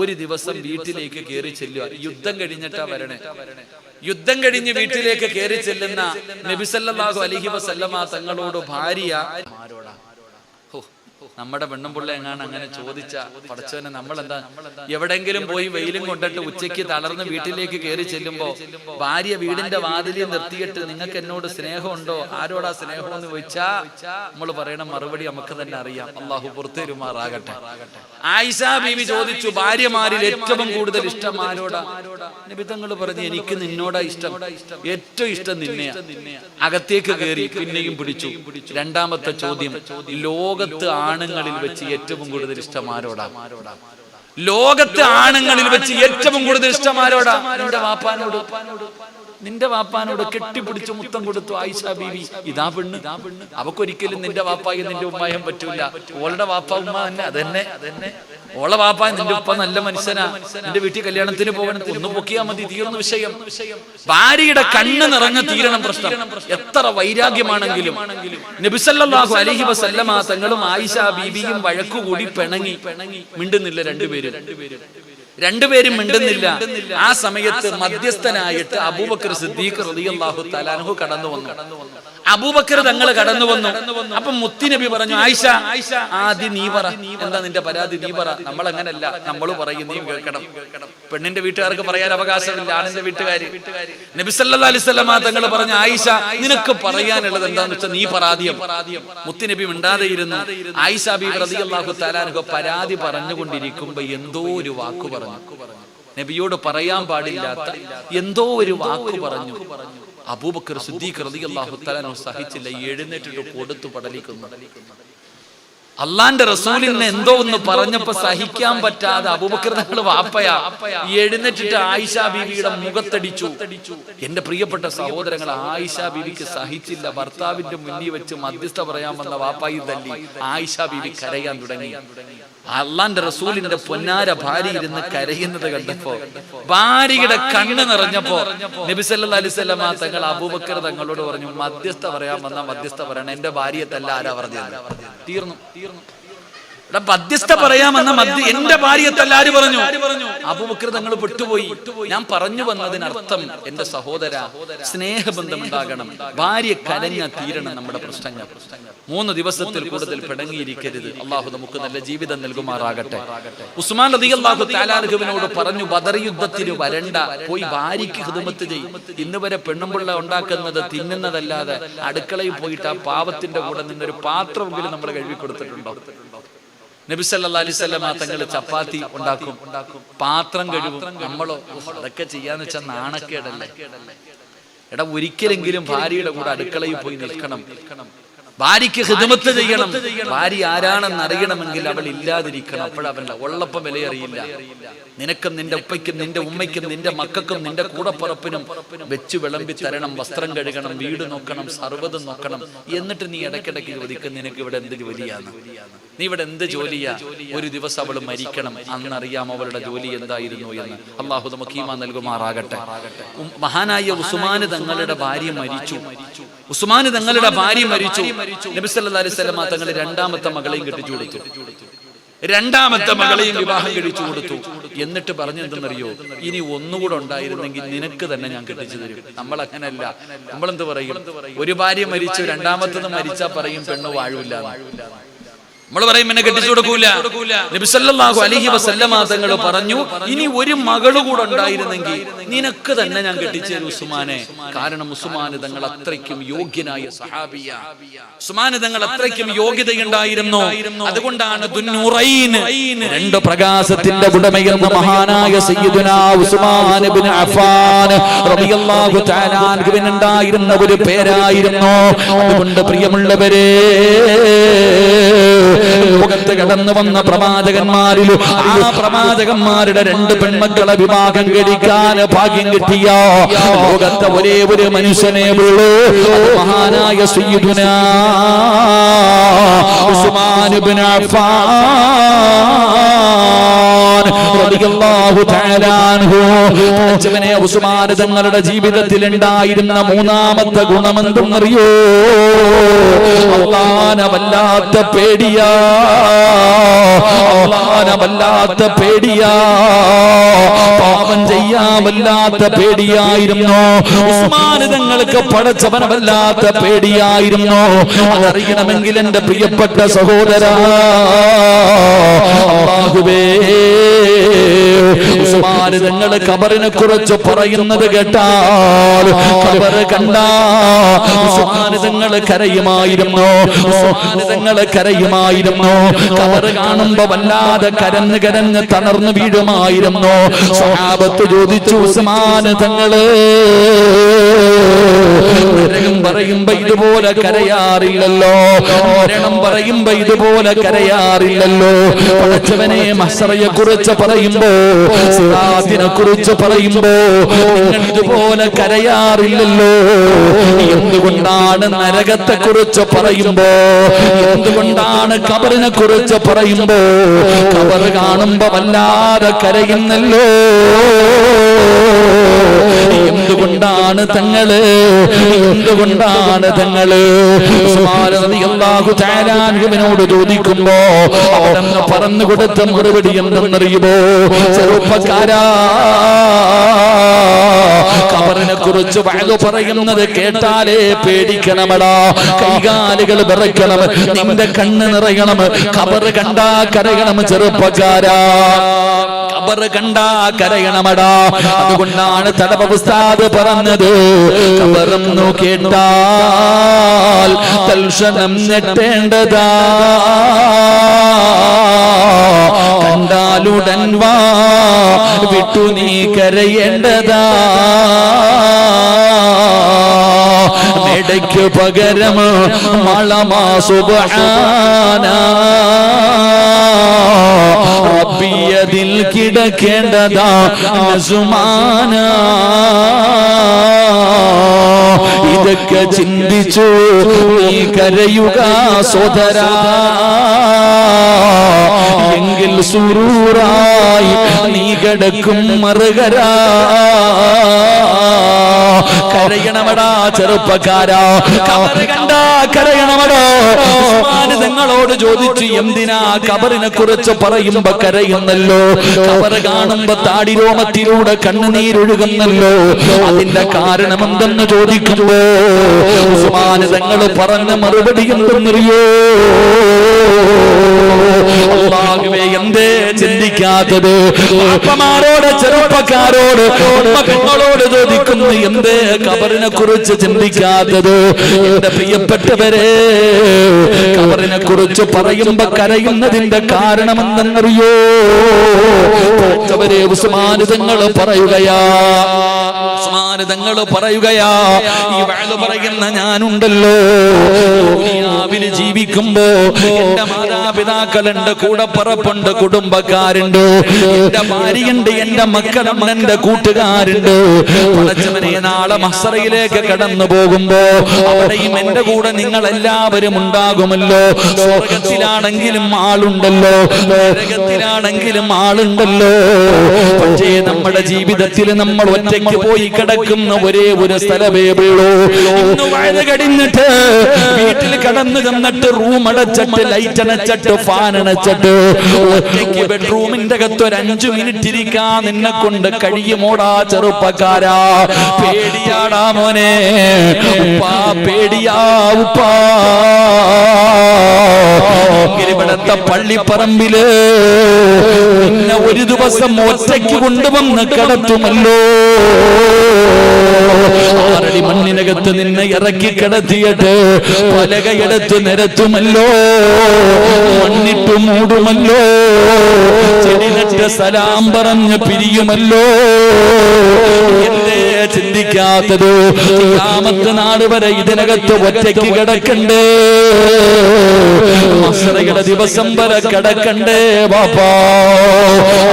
ഒരു ദിവസം വീട്ടിലേക്ക് കയറി ചെല്ലുക. യുദ്ധം കഴിഞ്ഞിട്ടാ വരണേ. യുദ്ധം കഴിഞ്ഞ് വീട്ടിലേക്ക് കയറി ചെല്ലുന്ന നബി സല്ലല്ലാഹു അലൈഹി വസല്ലം തങ്ങളോട് ഭാര്യ, നമ്മുടെ പെണ്ണുമ്പിള്ള എങ്ങാണ് അങ്ങനെ ചോദിച്ച പടച്ചവനെ നമ്മളെന്താ എവിടെങ്കിലും പോയി വെയിലും കൊണ്ടിട്ട് ഉച്ചയ്ക്ക് തളർന്ന് വീട്ടിലേക്ക് കയറി ചെല്ലുമ്പോ ഭാര്യ വീടിന്റെ വാതിലിൽ നിർത്തിയിട്ട് നിങ്ങൾക്ക് എന്നോട് സ്നേഹമുണ്ടോ, ആരോടാ സ്നേഹം എന്ന് ചോദിച്ചാ നമ്മൾ പറയണം മറുപടി നമുക്ക് തന്നെ അറിയാം. അള്ളാഹു പുറത്തേരുമാറാകട്ടെ. ആയിഷ ബീവി ചോദിച്ചു, ഭാര്യമാരിൽ ഏറ്റവും കൂടുതൽ ഇഷ്ടം ആരോടാ? നബി തങ്ങൾ പറഞ്ഞു, എനിക്ക് നിന്നോടാ ഇഷ്ടം, ഏറ്റവും ഇഷ്ടം നിന്നെയാ. അകത്തേക്ക് കയറി പിന്നെയും പിടിച്ചു. രണ്ടാമത്തെ ചോദ്യം, ലോകത്ത് ആണുങ്ങളിൽ വെച്ച് ഏറ്റവും കൂടുതൽ ഇഷ്ടം ആരോടാ? ലോകത്ത് ആണുങ്ങളിൽ വെച്ച് ഏറ്റവും കൂടുതൽ ഇഷ്ടം ആരോടാ? നിന്റെ വാപ്പാനോട്. നിന്റെ വാപ്പാനോട് കെട്ടിപ്പിടിച്ച് മുത്തം കൊടുത്തു ആയിഷ ബീവി. ഇതാ പെണ്ണ്. അവക്കൊരിക്കലും നിന്റെ വാപ്പായി നിന്റെ ഉമ്മായും പറ്റൂല. ഓളുടെ വാപ്പ ഉമ്മ തന്നെ. അതന്നെ ഓളെ വാപ്പ നിന്റെ ഉപ്പ നല്ല മനുഷ്യനാ, നിന്റെ വീട്ടിൽ കല്യാണത്തിന് പോകണം, ഒന്ന് പൊക്കിയാ മതി, തീർന്ന വിഷയം. ഭാര്യയുടെ കണ്ണ് നിറഞ്ഞ തീരണം പ്രശ്നം. എത്ര വൈരാഗ്യമാണെങ്കിലും നബി സല്ലല്ലാഹു അലൈഹി വസല്ലമ തങ്ങളും ആയിഷ ബീവിയും വഴക്കുകൂടി പിണങ്ങി. മിണ്ടുന്നില്ല രണ്ടുപേരും മിണ്ടുന്നില്ല. ആ സമയത്ത് മധ്യസ്ഥനായിട്ട് അബൂബക്കർ സിദ്ദീഖ് റളിയല്ലാഹു തആല അൻഹു കടന്നു വന്നു. അബൂബക്കർ തങ്ങൾ കടന്നു വന്നു. അപ്പൊ മുത്തുനബി പറഞ്ഞു, ആയിഷ ആദ്യം നീ പറ, എന്താ നിന്റെ പരാതി, നീ പറ. നമ്മൾ അങ്ങനല്ല, നമ്മൾ പറയും, നീ കേൾക്കണം. പെണ്ണിന്റെ വീട്ടുകാർക്ക് പറയാൻ അവകാശമില്ല, ആണിന്റെ വീട്ടുകാര്. നബി സല്ലല്ലാഹു അലൈഹി വസല്ലം തങ്ങൾ പറഞ്ഞു, ആയിഷ നിനക്ക് പറയാനുള്ളത് എന്താന്ന് വെച്ചാൽ നീ പരാതിയം. മുത്തുനബി മിണ്ടാതെ ഇരുന്നു. ആയിഷ ബീവി റളിയല്ലാഹു തആല അൻഹ പരാതി പറഞ്ഞുകൊണ്ടിരിക്കുമ്പോ എന്തോ ഒരു വാക്ക് പറഞ്ഞു. നബിയോട് പറയാൻ പാടില്ലാത്ത എന്തോ ഒരു വാക്ക് പറഞ്ഞു. അബൂബക്കർ സിദ്ദീഖ് റളിയല്ലാഹു തആല സഹിച്ചില്ല, എഴുന്നേറ്റിട്ട് കൊടുത്തു പടലിക്കുന്നു. അള്ളാന്റെ റസൂലിനെ എന്തോ ഒന്ന് പറഞ്ഞപ്പോ സഹിക്കാൻ പറ്റാതെ അബൂബക്കർ തങ്ങൾ വാപ്പയാ എഴുന്നേറ്റിട്ട് ആയിഷ ബീവിയുടെ മുഖത്തടിച്ചു. എന്റെ പ്രിയപ്പെട്ട സഹോദരങ്ങൾ, ആയിഷ ബീവിക്ക് സഹിച്ചില്ല. ഭർത്താവിന്റെ മുന്നിൽ വെച്ച് മധ്യസ്ഥ പറയാൻ വന്ന വാപ്പായി തല്ലി. ആയിഷ ബീവി കരയാൻ തുടങ്ങി. അള്ളാന്റെ റസൂലിന്റെ പൊന്നാര ഭാര്യ ഇരുന്ന് കരയുന്നത് കണ്ടപ്പോ, ഭാര്യയുടെ കണ്ണ് നിറഞ്ഞപ്പോ നബി സല്ലല്ലാഹു അലൈഹി വസല്ലം തങ്ങൾ അബൂബക്കർ തങ്ങളോട് പറഞ്ഞു, മധ്യസ്ഥ പറയാൻ വന്ന മധ്യസ്ഥ പറയണം, എന്റെ ഭാര്യയല്ല ആരാ പറഞ്ഞത്. തീർന്നു. മധ്യസ്ഥ പറയാമെന്ന എന്റെ ഭാര്യയല്ല ആര് പറഞ്ഞു? അബൂബക്കർ തങ്ങൾ പെട്ടുപോയി. ഞാൻ പറഞ്ഞു വന്നതിനർത്ഥം എന്റെ സഹോദര, സ്നേഹബന്ധം ഉണ്ടാകണം. ഭാര്യ കരഞ്ഞ തീരണം നമ്മുടെ പ്രശ്നങ്ങൾ. 3 ദിവസത്തിൽ കൂടുതൽ പിണങ്ങിയിരിക്കരുത്. അള്ളാഹു നമുക്ക് നല്ല ജീവിതം നൽകുമാറാകട്ടെ. ഉസ്മാൻ റളിയല്ലാഹു തആല അൻഹുവിനോട് പറഞ്ഞു, ബദർ യുദ്ധത്തിന് വരണ്ട, പോയി ഭാര്യയ്ക്ക് ഖിദ്മത്ത് ചെയ്യും. ഇന്ന് വരെ പെണ്ണുമ്പിള്ള ഉണ്ടാക്കുന്നത് തിന്നുന്നതല്ലാതെ അടുക്കളയിൽ പോയിട്ട് ആ പാവത്തിന്റെ കൂടെ നിന്നൊരു പാത്രമെങ്കിലും നമ്മൾ കഴുകി കൊടുത്തിട്ടുണ്ടോ? നബി സല്ലല്ലാഹു അലൈഹി വസല്ലം തങ്ങൾ ചപ്പാത്തി ഉണ്ടാക്കും, പാത്രം കഴുകും. നമ്മളോ അതൊക്കെ ചെയ്യാന്ന് വെച്ചാൽ നാണക്കേടല്ലേ? എടാ, ഒരിക്കലെങ്കിലും ഭാര്യയുടെ കൂടെ അടുക്കളയിൽ പോയി നിൽക്കണം. ഭാര്യയ്ക്ക് ഖിദ്മത്ത് ചെയ്യണം. ഭാര്യ ആരാണെന്ന് അറിയണമെങ്കിൽ അവൾ ഇല്ലാതിരിക്കണം. അപ്പോഴവല്ല ഉള്ളപ്പം വിലയറിയില്ല. നിനക്കും നിന്റെ ഉപ്പയ്ക്കും നിന്റെ ഉമ്മയ്ക്കും നിന്റെ മക്കൾക്കും നിന്റെ കൂടപ്പുറപ്പിനും വെച്ച് വിളമ്പി തരണം, വസ്ത്രം കഴുകണം, വീട് നോക്കണം, സർവ്വതും നോക്കണം. എന്നിട്ട് നീ ഇടയ്ക്കിടയ്ക്ക് ചോദിക്കും, നിനക്ക് ഇവിടെ എന്ത് ജോലിയാണ്, നീ ഇവിടെ എന്ത് ജോലിയാ? ഒരു ദിവസം അവൾ മരിക്കണം, അന്നറിയാം അവളുടെ ജോലി എന്തായിരുന്നു എന്ന്. അള്ളാഹു നമുക്ക് ഈമാൻ നൽകുമാറാകട്ടെ. മഹാനായ ഉസ്മാന് തങ്ങളുടെ ഭാര്യ മരിച്ചു. ഉസ്മാന് തങ്ങളുടെ ഭാര്യ മരിച്ചു. നബി സല്ലല്ലാഹു അലൈഹി വസല്ലം തങ്ങൾ രണ്ടാമത്തെ മകളെയും കെട്ടിച്ചു കൊടുത്തു. രണ്ടാമത്തെ മകളെയും വിവാഹം കഴിച്ചു കൊടുത്തു. എന്നിട്ട് പറഞ്ഞെന്തെന്നറിയോ, ഇനി ഒന്നുകൂടെ ഉണ്ടായിരുന്നെങ്കിൽ നിനക്ക് തന്നെ ഞാൻ കെട്ടിച്ചു തരും. നമ്മൾ അങ്ങനല്ല. നമ്മളെന്ത് പറയും? ഒരു ഭാര്യ മരിച്ചു, രണ്ടാമത്തത് മരിച്ചാ പറയും പെണ്ണ് വാഴൂല്ല. നമ്മൾ പറയും എന്നെ കെട്ടിച്ചു കൊടുക്കൂല. നബി സല്ലല്ലാഹു അലൈഹി വസല്ലം തങ്ങൾ പറഞ്ഞു, ഇനി ഒരു മകള് കൂടെ ഉണ്ടായിരുന്നെങ്കിൽ നിനക്ക് തന്നെ ഞാൻ കെട്ടിച്ചു തരും ഉസ്മാനെ. കാരണം ഉസ്മാന് തങ്ങൾ അത്രയ്ക്കും യോഗ്യനായ സഹാബിയ. ഉസ്മാന് തങ്ങൾ അത്രയ്ക്കും യോഗ്യതയുണ്ടായിരുന്നു. അതുകൊണ്ടാണ് ദുന്നൂറൈൻ, 2 പ്രകാശത്തിന്റെ ഉടമയെന്ന മഹാനായ സയ്യിദുനാ ഉസ്മാൻ ഇബ്നു അഫ്ഫാൻ റളിയല്ലാഹു തആല അൻഹുവിന് ഉണ്ടായിരുന്ന ഒരു പേരായിരുന്നു. അതുകൊണ്ട് പ്രിയമുള്ളവരെ, ലോകത്ത് കടന്നു വന്ന പ്രവാചകന്മാരിൽ ആ പ്രവാചകന്മാരുടെ 2 പെൺമക്കളെ വിവാഹം കഴിക്കാൻ ഭാഗ്യം കിട്ടിയ ലോകത്തെ ഒരേ ഒരു മനുഷ്യനെ ഉള്ളൂ. മഹാനായ സയ്യിദുനാ ഉസ്മാൻ ഇബ്നു അഫ്ഫാൻ. റളിയല്ലാഹു തആല അൻഹു അച്ഛനെ ഉസ്മാൻ തങ്ങളുടെ ജീവിതത്തിൽ ഉണ്ടായിരുന്ന മൂന്നാമത്തെ ഗുണമെന്തെന്നറിയോ? അല്ലാഹുവിനെ വല്ലാത്ത പേടിയാ, അല്ലാഹുവിനെ വല്ലാത്ത പേടിയാ, പാപം ചെയ്യാൻ വല്ലാത്ത പേടിയായിരുന്നു ഉസ്മാൻ തങ്ങൾക്ക്. പടച്ചവനെ വല്ലാത്ത പേടിയായിരുന്നു. അതറിയണമെങ്കിൽ എന്റെ പ്രിയപ്പെട്ട സഹോദരാ, അല്ലാഹുവേ, ഉസ്മാൻ തങ്ങൾ ഖബറിനെ കുറിച്ച് പറയുന്നത് കേട്ടാൽ, ഖബർ കണ്ടാ ഉസ്മാൻ തങ്ങൾ കരയുമായിരുന്നു, ഉസ്മാൻ തങ്ങൾ കരയുമായിരുന്നു. ഖബർ കാണുമ്പോ വല്ലാതെ കരഞ്ഞ് കരഞ്ഞ് തളർന്നു വീഴുമായിരുന്നു. സ്വഹാബത്ത് ചോദിച്ചു, ഉസ്മാൻ തങ്ങള് നരകം പറയുമ്പോ ഇതുപോലെ കരയാറില്ലല്ലോ, മരണം പറയുമ്പോ ഇതുപോലെ കരയാറില്ലല്ലോ, പടച്ചവനെ മഹ്ശറയെ കുറിച്ച് പറയുമ്പോ, സിറാത്തിനെ കുറിച്ച് പറയുമ്പോ നിങ്ങൾ ഇതുപോലെ കരയാറില്ലല്ലോ, എന്തുകൊണ്ടാണ് നരകത്തെ കുറിച്ച് പറയുമ്പോ, എന്തുകൊണ്ടാണ് ഖബറിനെ കുറിച്ച് പറയുമ്പോ ഖബർ കാണുമ്പോ വല്ലാതെ കരയുന്നല്ലോ, എന്തുകൊണ്ടാണ് തങ്ങള്, എന്തുകൊണ്ടാണ് തങ്ങള്? ഉസ്മാൻ റളിയല്ലാഹു തആല അൻഹുവിനോട് ചോദിക്കുമ്പോ അവരെന്ന് പറഞ്ഞു കൊടുത്ത മറുപടി എന്തെന്നറിയുമോ? ചെറുപ്പക്കാരാ, ഖബറിനെ കുറിച്ച് വഅദ് പറയുന്നത് കേട്ടാലേ പേടിക്കണമടാ, കൈകാലുകൾ വിറയ്ക്കണം, നിന്റെ കണ്ണ് നിറയണം, ഖബർ കണ്ടാ കരയണം. ചെറുപ്പക്കാരാ, ഖബർ കണ്ടാ കരയണമടാ. അതുകൊണ്ടാണ് തടവ ഉസ്താദ് പറഞ്ഞത്, ഖബറെന്നു കേട്ടാൽ തൽക്ഷണം ഞെട്ടേണ്ടതാ, കണ്ടാലുടൻ വാ വിട്ടു നീ കരയേണ്ടതാ, മേടയ്ക്ക് പകരം മളമാ സുബ്ഹാനാ, റബ്ബിയതിൽ കിടക്കേണ്ടതാ സുമാന. ഇതൊക്കെ ചിന്തിച്ചു നീ കരയുക സോദരാ, എങ്കിൽ സുറൂറായി നീ കിടക്കും മറുകരാ. കരയണമടാ ചെറുപ്പക്കാരാ, ഖബർ കണ്ടാ കരയണമടോ. ഉസ്മാൻ തങ്ങളോട് ചോദിച്ചു, എന്തിനാ ഖബറിനെ കുറിച്ച് പറയുമ്പോ കരയുന്നല്ലോ, ഖബർ കാണുമ്പോ താടിരോമത്തിലൂടെ കണ്ണുനീരൊഴുകുന്നല്ലോ, അതിന്റെ കാരണം എന്തെന്ന് ചോദിക്കുമ്പോ ഉസ്മാൻ തങ്ങൾ പറഞ്ഞ മറുപടി എന്തെന്നറിയോ? അല്ലാഹുവേ, എന്തേ ചിന്തിക്കാത്തത്? അപ്പമാരോട് ചെറുപ്പക്കാരോട് മക്കളോട് ചോദിക്കുന്നു, എന്തേ ഖബറിനെ കുറിച്ച് ചിന്തിക്കാത്തത്? എന്റെ പ്രിയപ്പെട്ടവരെ, ഖബറിനെ കുറിച്ച് പറയുമ്പോ കരയുന്നതിന്റെ കാരണം എന്തെന്നറിയോ? ഖബറെ ഉസ്മാൻ തങ്ങൾ പറയുകയാ, ഉസ്മാൻ തങ്ങൾ പറയുകയാ, ഈ വഅദ് പറയുന്ന ഞാനുണ്ടല്ലോ, ദുനിയാവിൽ ജീവിക്കുമ്പോ എന്റെ മാതാപിതാക്കളുണ്ട്, കൂടപ്പറപ്പുണ്ട്, കുടുംബക്കാരുണ്ട്, എന്റെ ഭാര്യയുണ്ട്, എന്റെ മക്കളുണ്ട്, എന്റെ കൂട്ടുകാരുണ്ട്. പടച്ചവനെ, നാളെ മഹ്ശറയിലേക്ക് കടന്നു പോകുമ്പോ അവിടെയും എന്റെ കൂടെ നിങ്ങൾ എല്ലാവരും ഉണ്ടാകുമല്ലോ. സ്വർഗത്തിലാണെങ്കിലും ആളുണ്ടല്ലോ, നരകത്തിലാണെങ്കിലും ആളുണ്ടല്ലോ. പക്ഷേ നമ്മുടെ ജീവിതത്തിൽ നമ്മൾ ഒറ്റയ്ക്ക് പോയി കിടക്കുന്ന ഒരേ ഒരു സ്ഥലമേ ഉള്ളൂ. ഇന്ന് വയറ് കടിഞ്ഞിട്ട് വീട്ടിൽ കടന്നു ചെന്നിട്ട് റൂം അടച്ചിട്ട് ലൈറ്റ് അണച്ചിട്ട് ഫാൻ അണച്ചിട്ട് ഒറ്റയ്ക്ക് ബെഡ്റൂമിന്റെ അകത്ത് ഒരു 5 മിനിറ്റ് ഇരിക്കാൻ നിന്നെ കൊണ്ട് കഴിയുമോടാ ചെറുപ്പക്കാരാ? പേടിയാടാ മോനെ, ഉപ്പാ പേടിയാ ഉപ്പാ. ഇവിടത്തെ പള്ളിപ്പറമ്പില് പിന്നെ ഒരു ദിവസം ഒറ്റയ്ക്ക് കൊണ്ടുവന്ന് കിടത്തുമല്ലോ. 6 അടി മണ്ണിനകത്ത് നിന്നെ ഇറക്കി കിടത്തിയിട്ട് പലകയെടുത്ത് നിരത്തുമല്ലോ, മണ്ണിട്ട് മൂടുമല്ലോ, ചെടി നട്ട് സലാം പറഞ്ഞ് പിരിയുമല്ലോ. എന്തേ ചിന്തിക്കാത്തത്? ഖിയാമത്ത് നാൾ വരെ ഇതിനകത്ത് ഒറ്റയ്ക്ക് കിടക്കണ്ടേ, മഹ്ശറയുടെ ദിവസം വരെ കിടക്കണ്ടേ ബാപ്പാ.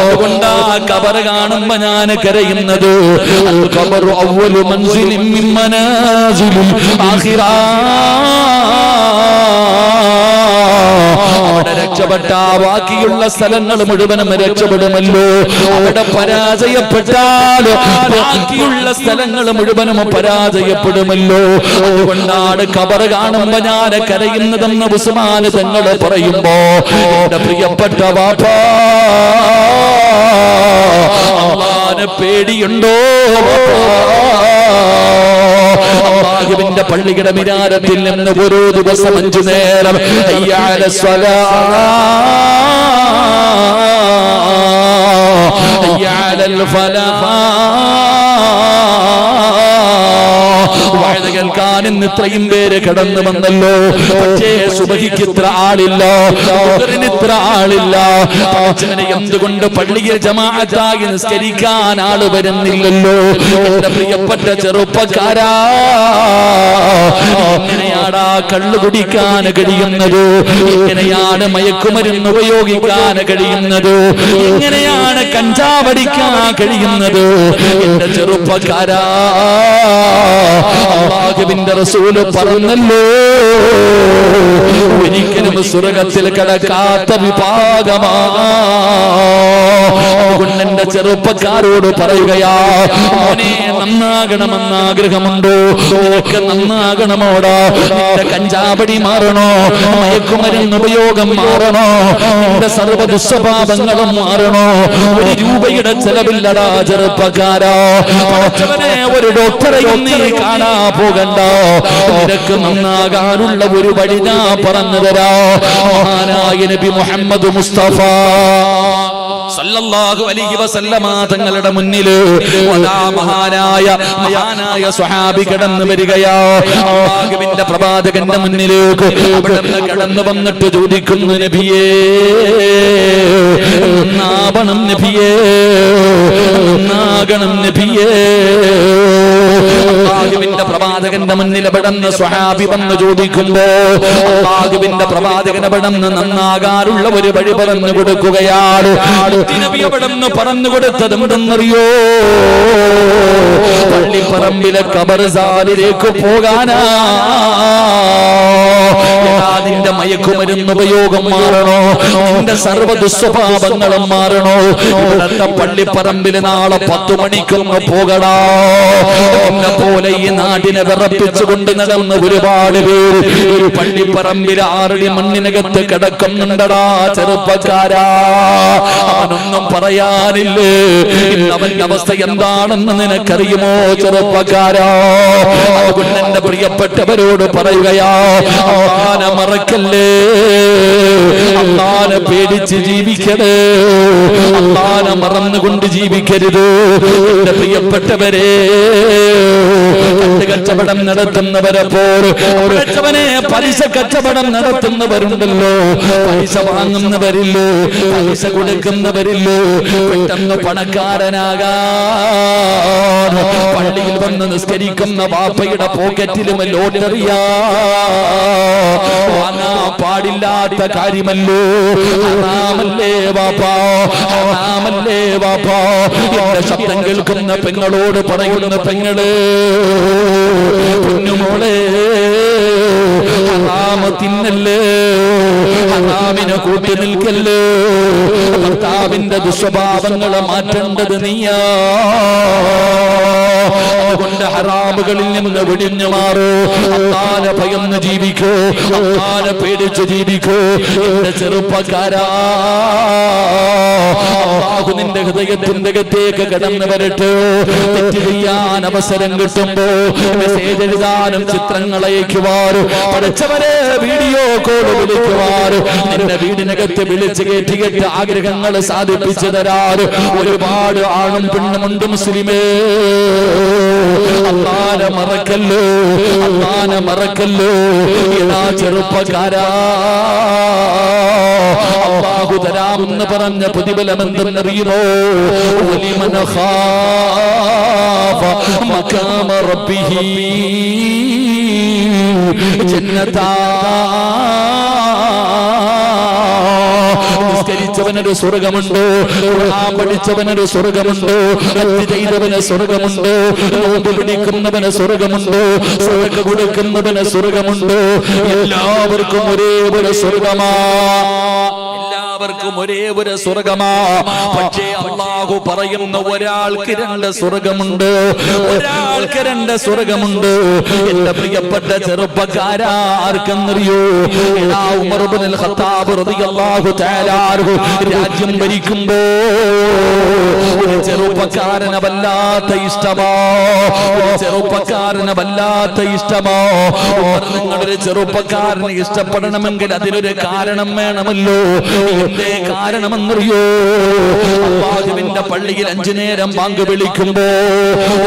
അതുകൊണ്ടാ ഖബർ കാണുമ്പോ ഞാൻ കരയുന്നത്. അൽ ഖബറു അവ്വലു മൻസിലിൻ മിൻ മനാസിലിൽ ആഖിറ. അവിടെ രക്ഷപ്പെട്ട ബാക്കിയുള്ള സ്ഥലങ്ങൾ മുഴുവനും രക്ഷപ്പെടുമല്ലോ. അവിടെ പരാജയപ്പെട്ടാൽ ബാക്കിയുള്ള സ്ഥലങ്ങൾ മുഴുവനും പരാജയപ്പെടുമല്ലോ. അതുകൊണ്ടാണ് ഖബർ കാണുമ്പോ ഞാൻ കരയുന്നതെന്ന് ഉസ്മാൻ തങ്ങൾ പറയുമ്പോ, എന്റെ പ്രിയപ്പെട്ട വാപ്പാ, അല്ലാഹുവിനെ പേടിയുണ്ടോ? അല്ലാഹുവിന്റെ പള്ളിയുടെ മിനാരത്തിൽ നിന്ന് ഓരോ ദിവസം 5 നേരം ഹയ്യ അലസ് സ്വലാത്ത്, ഹയ്യ അലൽ ഫലാഹ് കേൾക്കാൻ ഇന്ന് ഇത്രയും പേര് കടന്നു വന്നല്ലോ. പക്ഷേ സുബഹിക്ക് ഇത്ര ആളില്ല, ഇത്ര ആളില്ല. എന്തുകൊണ്ട് പള്ളിയിൽ ജമാഅത്തായി നിസ്കരിക്കാൻ ആള് വരുന്നില്ലല്ലോ? എന്റെ പ്രിയപ്പെട്ട ചെറുപ്പക്കാരാ, എങ്ങനെയാടാ കള്ളു കുടിക്കാൻ കഴിയുന്നത്? എങ്ങനെയാണ് മയക്കുമരുന്ന് ഉപയോഗിക്കാൻ കഴിയുന്നത്? എങ്ങനെയാണ് കഞ്ചാവടിക്കാൻ കഴിയുന്നത്? എന്റെ ചെറുപ്പക്കാരാ, അല്ലാഹുവിന്റെ റസൂൽ പറഞ്ഞല്ലോ, ഒരിക്കലും സ്വർഗ്ഗത്തിൽ കടക്കാത്ത വിഭാഗമാണ്. എന്റെ ചെറുപ്പക്കാരോട് പറയുകയാ, മോനെ നന്നാകണമെന്ന് ആഗ്രഹമുണ്ടോ? നിനക്ക് നന്നാകണമോടാ? നിന്റെ കഞ്ചാവടി മാറണോ? മയക്കുമരുന്ന് ഉപയോഗം മാറണോ? നിന്റെ സർവ്വ ദുസ്വഭാവങ്ങളും മാറണോ? 1 രൂപയുടെ ചെലവില്ലടാ ചെറുപ്പക്കാരാ. ഒരു ഡോക്ടറെയും നീ കാണാ പോകണ്ട. നിനക്ക് നന്നാകാനുള്ള ഒരു വഴി ഞാൻ പറഞ്ഞു തരാ. മഹാനായ നബി മുഹമ്മദ് മുസ്തഫ സല്ലല്ലാഹു അലൈഹി വസല്ലമ തങ്ങളുടെ മുന്നില് മഹാനായ സ്വഹാബി കടന്നു വരികയാ. അല്ലാഹുവിന്റെ പ്രവാചകന്റെ മുന്നിലേക്ക് അവിടുന്ന് കടന്നു വന്നിട്ട് ചോദിക്കുന്നു, നബിയേ, നന്നാവണം നബിയേ, നന്നാകണം നബിയേ. അല്ലാഹുവിന്റെ പ്രവാചകന്റെ മുന്നിൽ അവിടുന്ന് സ്വഹാബി വന്ന് ചോദിക്കുമ്പോ അല്ലാഹുവിന്റെ പ്രവാചകൻ അവിടുന്ന് നന്നാകാനുള്ള ഒരു വഴി പറഞ്ഞു കൊടുക്കുകയാണ്. നബി അവിടുന്ന് പറഞ്ഞു കൊടുത്തത് എന്തെന്നറിയോ? പള്ളിപ്പറമ്പിലെ ഖബർസാലിലേക്ക് പോകാനാ. നിന്റെ മയക്കുമരുന്ന് ഉപയോഗം മാറണോ? നിന്റെ സർവ്വ ദുസ്വഭാവങ്ങളും മാറണോ? ഇവിടത്തെ പള്ളിപ്പറമ്പിൽ നാളെ 10 മണിക്കൊന്ന് പോകടാ. എന്നെ പോലെ ഈ നാടിനെ വിറപ്പിച്ചുകൊണ്ട് നടന്ന ഒരുപാട് പേര് ഈ പള്ളിപ്പറമ്പിൽ 6 അടി മണ്ണിനകത്ത് കിടക്കുന്നുണ്ടടാ ചെറുപ്പക്കാരാ. അവനൊന്നും പറയാനില്ലേ? അവന്റെ അവസ്ഥ എന്താണെന്ന് നിനക്കറിയുമോ ചെറുപ്പക്കാരാ? അതുകൊണ്ട് എന്റെ പ്രിയപ്പെട്ടവരോട് പറയുകയാ, അല്ലാഹുവിനെ മറക്കല്ലേ, അല്ലാഹുവിനെ പേടിച്ച് ജീവിക്കണേ, അല്ലാഹുവിനെ മറന്നുകൊണ്ട് ജീവിക്കരുത്. എന്റെ പ്രിയപ്പെട്ടവരെ, കച്ചവടം നടത്തുന്നവരെ പോലെ പലിശ കച്ചവടം നടത്തുന്നവരുണ്ടല്ലോ, പൈസ വാങ്ങുന്നവരില്ലോ, പൈസ കൊടുക്കുന്നവരില്ലോ. പെട്ടെന്ന് പണക്കാരനാകാൻ പള്ളിയിൽ വന്ന് നിസ്കരിക്കുന്ന ബാപ്പയുടെ പോക്കറ്റിലും ലോട്ടറിയാ. വാങ്ങാൻ പാടില്ലാത്ത കാര്യമല്ലോ, ഹറാമല്ലേ ബാപ്പാ, ഹറാമല്ലേ ബാപ്പാ. എന്റെ ശബ്ദം കേൾക്കുന്ന പെങ്ങളോട് പറയുന്ന പെങ്ങള്, പൊന്നുമോളെ, ഹറാമ തിന്നല്ലേ, ഹറാമിനെ കൂട്ടി നിൽക്കല്ലേ. ഭർത്താവിന്റെ ദുസ്വഭാവങ്ങളെ മാറ്റേണ്ടത് നീയാ. അതുകൊണ്ട് ഹറാമുകളിൽ നിന്ന് വെടിഞ്ഞു മാറൂ. അല്ലാഹുവിനെ ഭയന്ന് ജീവിക്കൂ, അല്ലാഹുവിനെ പേടിച്ച് ജീവിക്കൂ. എന്റെ ചെറുപ്പക്കാരാ, അല്ലാഹു നിന്റെ ഹൃദയത്തിന്റെ അകത്തേക്ക് കടന്നു വരട്ടെ. തെറ്റ് ചെയ്യാൻ അവസരം കിട്ടുമ്പോ മെസ്സേജ് എഴുതാനും ചിത്രങ്ങൾ അയക്കുവാനും പഠിച്ചവരെ വീഡിയോ കോൾ വിളിക്കുവാനും നിന്റെ വീടിനകത്ത് വിളിച്ച് കയറ്റിയിട്ട് ആഗ്രഹങ്ങൾ സാധിപ്പിച്ചു തരാനും ഒരുപാട് ആണും പെണ്ണുമുണ്ട് മുസ്ലിമേ. അല്ലാഹുവിനെ മറക്കല്ലോ, അല്ലാഹുവിനെ മറക്കല്ലോ. ഇതാ ചെറുപ്പക്കാരാ, അല്ലാഹു തരാമെന്ന് പറഞ്ഞ പ്രതിഫലം എന്തെന്നറിയുമോ? വലിമൻ ഖാഫ മഖാമ റബ്ബിഹി ജന്നതാ. നിസ്കരിച്ചവനൊരു സ്വർഗമുണ്ട്, ഖുർആൻ പഠിച്ചവനൊരു സ്വർഗമുണ്ട്, ഹജ്ജ് ചെയ്തവന് സ്വർഗമുണ്ട്, നോമ്പ് പിടിക്കുന്നവന് സ്വർഗമുണ്ട്, സദഖ കൊടുക്കുന്നവന് സ്വർഗമുണ്ട്. എല്ലാവർക്കും ഒരേ ഒരു സ്വർഗമാ, എല്ലാവർക്കും ഒരേ ഒരു സ്വർഗമാ. പക്ഷേ അല്ലാഹു പറയുന്ന ഒരാൾക്ക് രണ്ട് സ്വർഗമുണ്ട്, ഒരാൾക്ക് രണ്ട് സ്വർഗമുണ്ട്. എന്റെ പ്രിയപ്പെട്ട ചെറുപ്പക്കാരാ, ആർക്കെന്നറിയോ? ഉമർ ഇബ്നുൽ ഖത്താബ് റളിയല്ലാഹു തആല അൻഹു രാജ്യം ഭരിക്കുമ്പോ ഒരു ചെറുപ്പക്കാരനെ വല്ലാത്ത ഇഷ്ടമോ, ഒരു ചെറുപ്പക്കാരനെ വല്ലാത്ത ഇഷ്ടമോ. നിങ്ങളൊരു ചെറുപ്പക്കാരനെ ഇഷ്ടപ്പെടണമെങ്കിൽ അതിനൊരു കാരണം വേണമല്ലോ. എന്തേ കാരണമെന്നറിയോ? അല്ലാഹുവിന്റെ പള്ളിയിൽ 5 നേരം ബാങ്ക് വിളിക്കുമ്പോ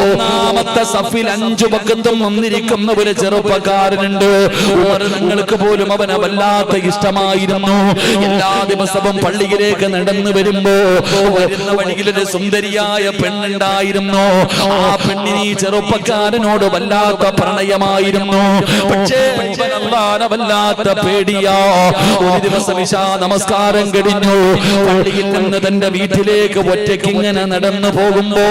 ഒന്നാമത്തെ സഫിൽ 5 പക്കത്തും വന്നിരിക്കുന്ന ഒരു ചെറുപ്പക്കാരനുണ്ട്. ഉമർ തങ്ങൾക്ക് പോലും അവനെ വല്ലാത്ത ഇഷ്ടമായിരുന്നു. എല്ലാ ദിവസവും പള്ളിയിലേക്ക് നടന്നു വരുമ്പോ വരുന്ന വഴിയിലൊരു സുന്ദരിയായ പെണ്ണുണ്ടായിരുന്നു. ആ പെണ്ണിന് ഈ ചെറുപ്പക്കാരനോട് വല്ലാത്ത പ്രണയമായിരുന്നു. പക്ഷേ അല്ലാഹുവിനെ വല്ലാത്ത പേടിയാ. ഒരു ദിവസം ഇശാ നമസ്കാരം കഴിഞ്ഞു, പള്ളിയിൽ നിന്ന് തന്റെ വീട്ടിലേക്ക് ഒറ്റയ്ക്ക് ഇങ്ങനെ നടന്നു പോകുമ്പോ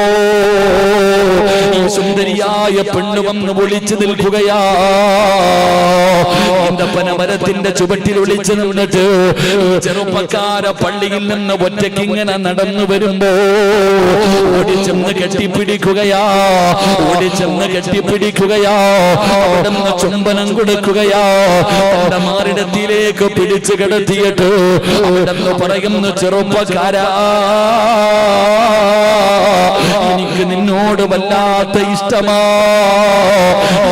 ഈ സുന്ദരിയായ പെണ്ണ് വന്ന് വിളിച്ചു നിൽക്കുകയാ. മരത്തിന്റെ ചുവട്ടിൽ ഒളിച്ചു നിന്നിട്ട് ചെറുപ്പക്കാര പള്ളിയിൽ നിന്ന് ഒറ്റയ്ക്ക് ഇങ്ങനെ നടന്നു വരുമ്പോ ഓടിച്ചെന്ന് കെട്ടിപ്പിടിക്കുകയാ, ഓടിച്ചെന്ന് കെട്ടിപ്പിടിക്കുകയാ, അവിടുന്ന് ചുംബനം കൊടുക്കുകയാ. തന്റെ മാറിടത്തിലേക്ക് പിടിച്ചു കിടത്തിയിട്ട് അവിടുന്ന് പറയുന്നു, ചെറുപ്പക്കാരാ, എനിക്ക് നിന്നോട് വല്ലാത്ത ഇഷ്ടമാ,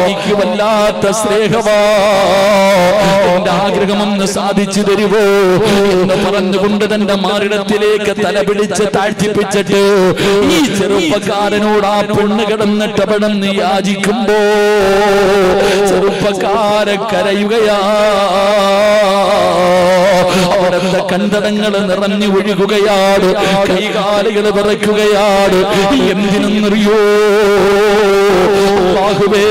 എനിക്ക് വല്ലാത്ത സ്നേഹമാ, എന്റെ ആഗ്രഹമൊന്ന് സാധിച്ചു തരുവോ എന്ന് പറഞ്ഞുകൊണ്ട് തന്റെ മാറിടത്തിലേക്ക് തല പിടിച്ച് താഴ്ത്തിപ്പിച്ചിട്ട് ഈ ചെറുപ്പക്കാരനോട് ആ പെണ്ണ് കിടന്നിട്ട് അവിടുന്ന് യാചിക്കുമ്പോ ചെറുപ്പക്കാരെ കരയുകയാ. അവിടുത്തെ കണ്ടടങ്ങൾ നിറഞ്ഞു ഒഴുകുകയാണ്, കൈകാലുകൾ വിറയ്ക്കുകയാണ്. എന്തിനെന്നറിയോ? അല്ലാഹുവേ,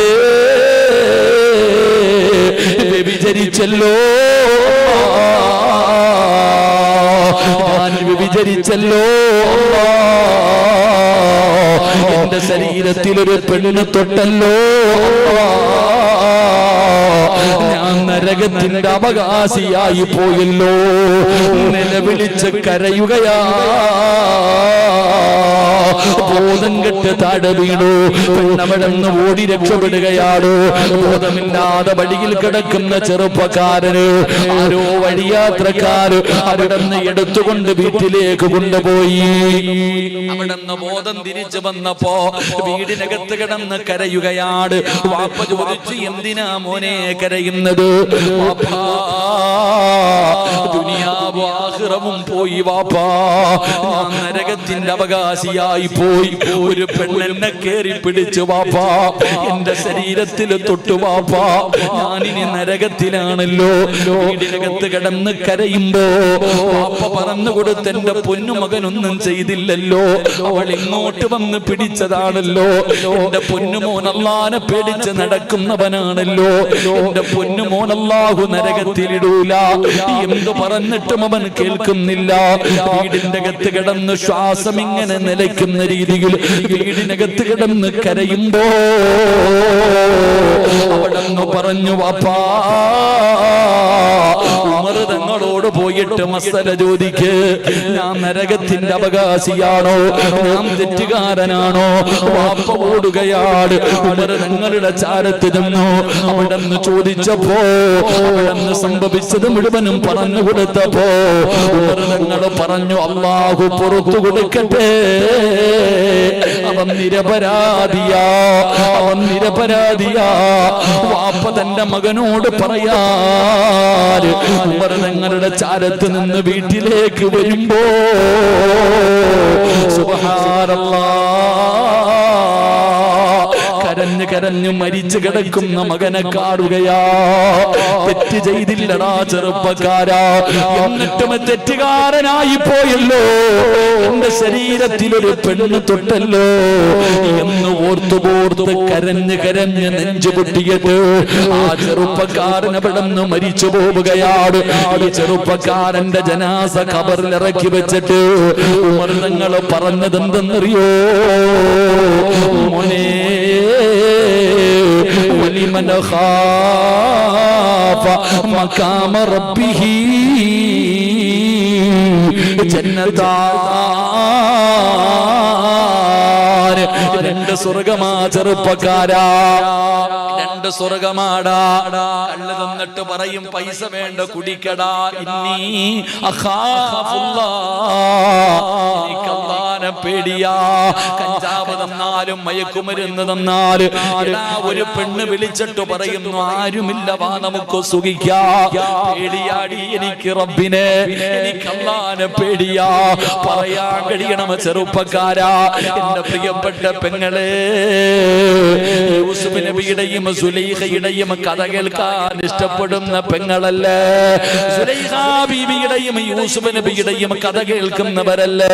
വ്യഭിചരിച്ചല്ലോ, ഞാൻ വ്യഭിചരിച്ചല്ലോ, എന്റെ ശരീരത്തിലൊരു പെണ്ണ് തൊട്ടല്ലോ, ഞാൻ നരകത്തിന്റെ അവകാശിയായി പോയല്ലോ. നിലവിളിച്ച് കരയുകയാ. ബോധം കെട്ട് താഴെ വീണു. പെണ്ണവിടന്ന് ഓടി രക്ഷപ്പെടുകയാണ്. ബോധമില്ലാതെ വഴിയിൽ കിടക്കുന്ന ചെറുപ്പക്കാരന് ആരോ വഴിയാത്രക്കാര് അവിടുന്ന് എടുത്തുകൊണ്ട് വീട്ടിലേക്ക് കൊണ്ടുപോയി. അവിടുന്ന് ബോധം തിരിച്ചു വന്നപ്പോ വീടിനകത്ത് കിടന്ന് കരയുകയാണ്. വാപ്പ ചോദിച്ചു, എന്തിനാ മോനെ കരയുന്നത്? ദുനിയാവും ആഖിറവും പോയി വാപ്പാ, ഞാൻ നരകത്തിന്റെ അവകാശിയായി പോയി. ഒരു പെണ്ണെന്നെ കേറി പിടിച്ചു വാപ്പാ, എന്റെ ശരീരത്തിൽ തൊട്ടു വാപ്പാ, ഞാനിനി നരകത്തിലാണല്ലോ. വീടിനകത്ത് കിടന്ന് കരയുമ്പോ വാപ്പ പറഞ്ഞു കൊടുത്ത്, എന്റെ പൊന്നുമകനൊന്നും ചെയ്തില്ലല്ലോ, അവൾ ഇങ്ങോട്ട് വന്ന് പിടിച്ചതാണല്ലോ. എന്റെ പൊന്നുമോൻ അല്ലാഹുവിനെ പേടിച്ച് നടക്കുന്നവനാണല്ലോ. എന്റെ പൊന്നുമോൻ അല്ലാഹു നരകത്തിലിടൂല. എന്തു പറഞ്ഞിട്ടും അവൻ കേൾക്കുന്നില്ല. വീടിന്റെ അകത്ത് കിടന്ന് ശ്വാസം ഇങ്ങനെ നിലയ്ക്കുന്ന രീതിയിൽ വീടിനകത്ത് കിടന്ന് കരയുമ്പോ അവിടെന്ന് പറഞ്ഞു, വാപ്പാ, ഉമർ തങ്ങളോട് പോയിട്ട് മസല ചോദിക്ക്, ഞാൻ നരകത്തിന്റെ അവകാശിയാണോ, ഞാൻ തെറ്റുകാരനാണോ? വാപ്പ ഓടുകയാണ്. ഉമർ തങ്ങളുടെ ചാരത്ത് ചെന്നു. അവിടെന്ന് ചോദിച്ചപ്പോ അവിടെന്ന് സംഭവിച്ചത് മുഴുവനും പറഞ്ഞു കൊടുത്തപ്പോ ഉമർ തങ്ങൾ പറഞ്ഞു, അല്ലാഹു പുറത്തു കൊടുക്കട്ടെ, അവൻ നിരപരാധിയാ, അവൻ നിരപരാധിയാ. വാപ്പ തന്റെ മകനോട് പറയാൻ ഉമർ തങ്ങളുടെ ചാരത്ത് നിന്ന് വീട്ടിലേക്ക് വരുമ്പോ സുബ്ഹാനല്ലാഹ്, കര കരഞ്ഞു കരഞ്ഞു മരിച്ചു കിടക്കുന്ന മകനെ കാണുകയാ. തെറ്റ് ചെയ്തില്ലടാ ചെറുപ്പക്കാരാ, എന്നിട്ടും തെറ്റുകാരനായി പോയല്ലോ. എന്റെ ശരീരത്തിലൊരു പെണ്ണ് തൊട്ടല്ലോ എന്ന് ഓർത്തുപോർത്ത് കരഞ്ഞ് കരഞ്ഞ് നെഞ്ചു പൊട്ടിയിട്ട് ആ ചെറുപ്പക്കാരൻ അവിടുന്ന് മരിച്ചു പോവുകയാണ്. ഈ ചെറുപ്പക്കാരന്റെ ജനാസ ഖബറിലിറക്കി വെച്ചിട്ട് ഉമർ തങ്ങൾ പറഞ്ഞത് എന്തെന്നറിയോ? മോനെ, വലിമൻ ഖാഫ മഖാമ റബ്ബിഹി ജന്നതാൻ. രണ്ട് സ്വർഗമാ ചെറുപ്പക്കാരാ, രണ്ട് സ്വർഗമാടാ. കള്ള് തന്നിട്ട് പറയും പൈസ വേണ്ട കുടിക്കടാ. ഇന്നി അഖാഫുല്ലാഹ്, പേടിയാ. കഞ്ചാവ് തന്നാലും മയക്കുമരുന്ന് തന്നാലും ഒരു പെണ്ണ് വിളിച്ചിട്ട് പറയുന്നു ആരുമില്ല, വാ നമുക്ക് സുഖിക്കാം. പേടിയാടി എനിക്ക് റബ്ബിനെ, എനിക്ക് അല്ലാഹുവിനെ പേടിയാ. പറയാൻ കഴിയണം ചെറുപ്പക്കാരാ. എന്റെ പ്രിയപ്പെട്ട പെങ്ങളെ, യൂസുഫ് നബിയുടെയും സുലൈഖയുടെയും കഥ കേൾക്കാൻ ഇഷ്ടപ്പെടുന്ന പെങ്ങളല്ലേ? സുലൈഖ ബീവിയുടെയും യൂസുഫ് നബിയുടെയും കഥ കേൾക്കുന്നവരല്ലേ?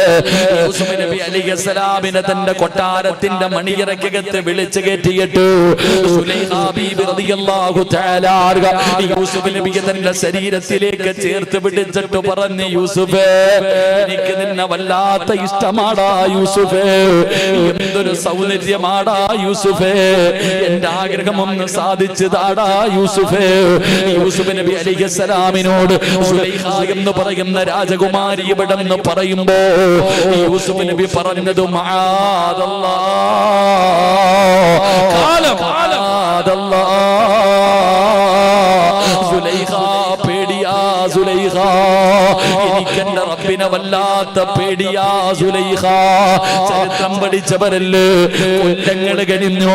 യൂസുഫ് നബി അലൈഹിസ്സലാമിനെ തന്റെ കൊട്ടാരത്തിന്റെ മണിയറക്കകത്ത് വിളിച്ചു കയറ്റിയിട്ട് സുലൈഖ ബീവി റളിയല്ലാഹു തആല യൂസുഫ് നബിയെ തന്റെ ശരീരത്തിലേക്ക് ചേർത്ത് പിടിച്ചിട്ട് പറഞ്ഞു, യൂസുഫേ, എനിക്ക് നിന്നെ വല്ലാത്ത ഇഷ്ടമാടാ യൂസുഫേ, എന്തൊരു സൗന്ദര്യമാടാ യൂസുഫേ, എന്റെ ആഗ്രഹം ഒന്ന് സാധിച്ചു താടാ യൂസുഫേ. യൂസുഫ് നബി അലൈഹിസ്സലാമിനോട് സുലൈഖ എന്ന് പറയുന്ന രാജകുമാരി ഇവിടെ നിന്ന് പറയുമ്പോ യൂസുഫ് നബി പറഞ്ഞത് സുലൈഖ, പേടിയാ സുലൈഖ, എനിക്കെന്റെ റബ്ബിനെ വല്ലാത്ത പേടിയാ സുലൈഖ. ചരിത്രം പഠിച്ചവരല്ലേ? കൊല്ലങ്ങൾ കഴിഞ്ഞു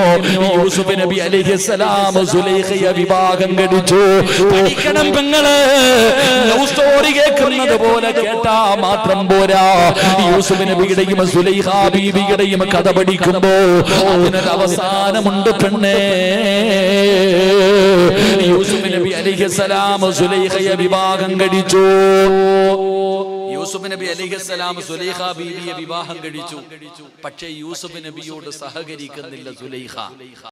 യൂസുഫ് നബി അലൈഹിസ്സലാം സുലൈഖയെ വിവാഹം കഴിച്ചു. പഠിക്കണം പെങ്ങള്, ലവ് സ്റ്റോറി കേൾക്കുന്നത് പോലെ കേട്ടാ മാത്രം പോരാ. യൂസുഫ് നബിയുടെയും സുലൈഖ ബീവിയുടെയും കഥ പഠിക്കുമ്പോ അതിനൊരു അവസാനമുണ്ട് പെണ്ണേ. യൂസുഫ് നബി അലൈഹിസ്സലാം സുലൈഖയെ വിവാഹം കഴിച്ചു. യൂസുഫ് നബി അലൈഹിസ്സലാം സുലൈഖ ബീവിയെ വിവാഹം കഴിച്ചു. പക്ഷേ യൂസുഫ് നബിയോട് സഹകരിക്കുന്നില്ല സുലൈഖ.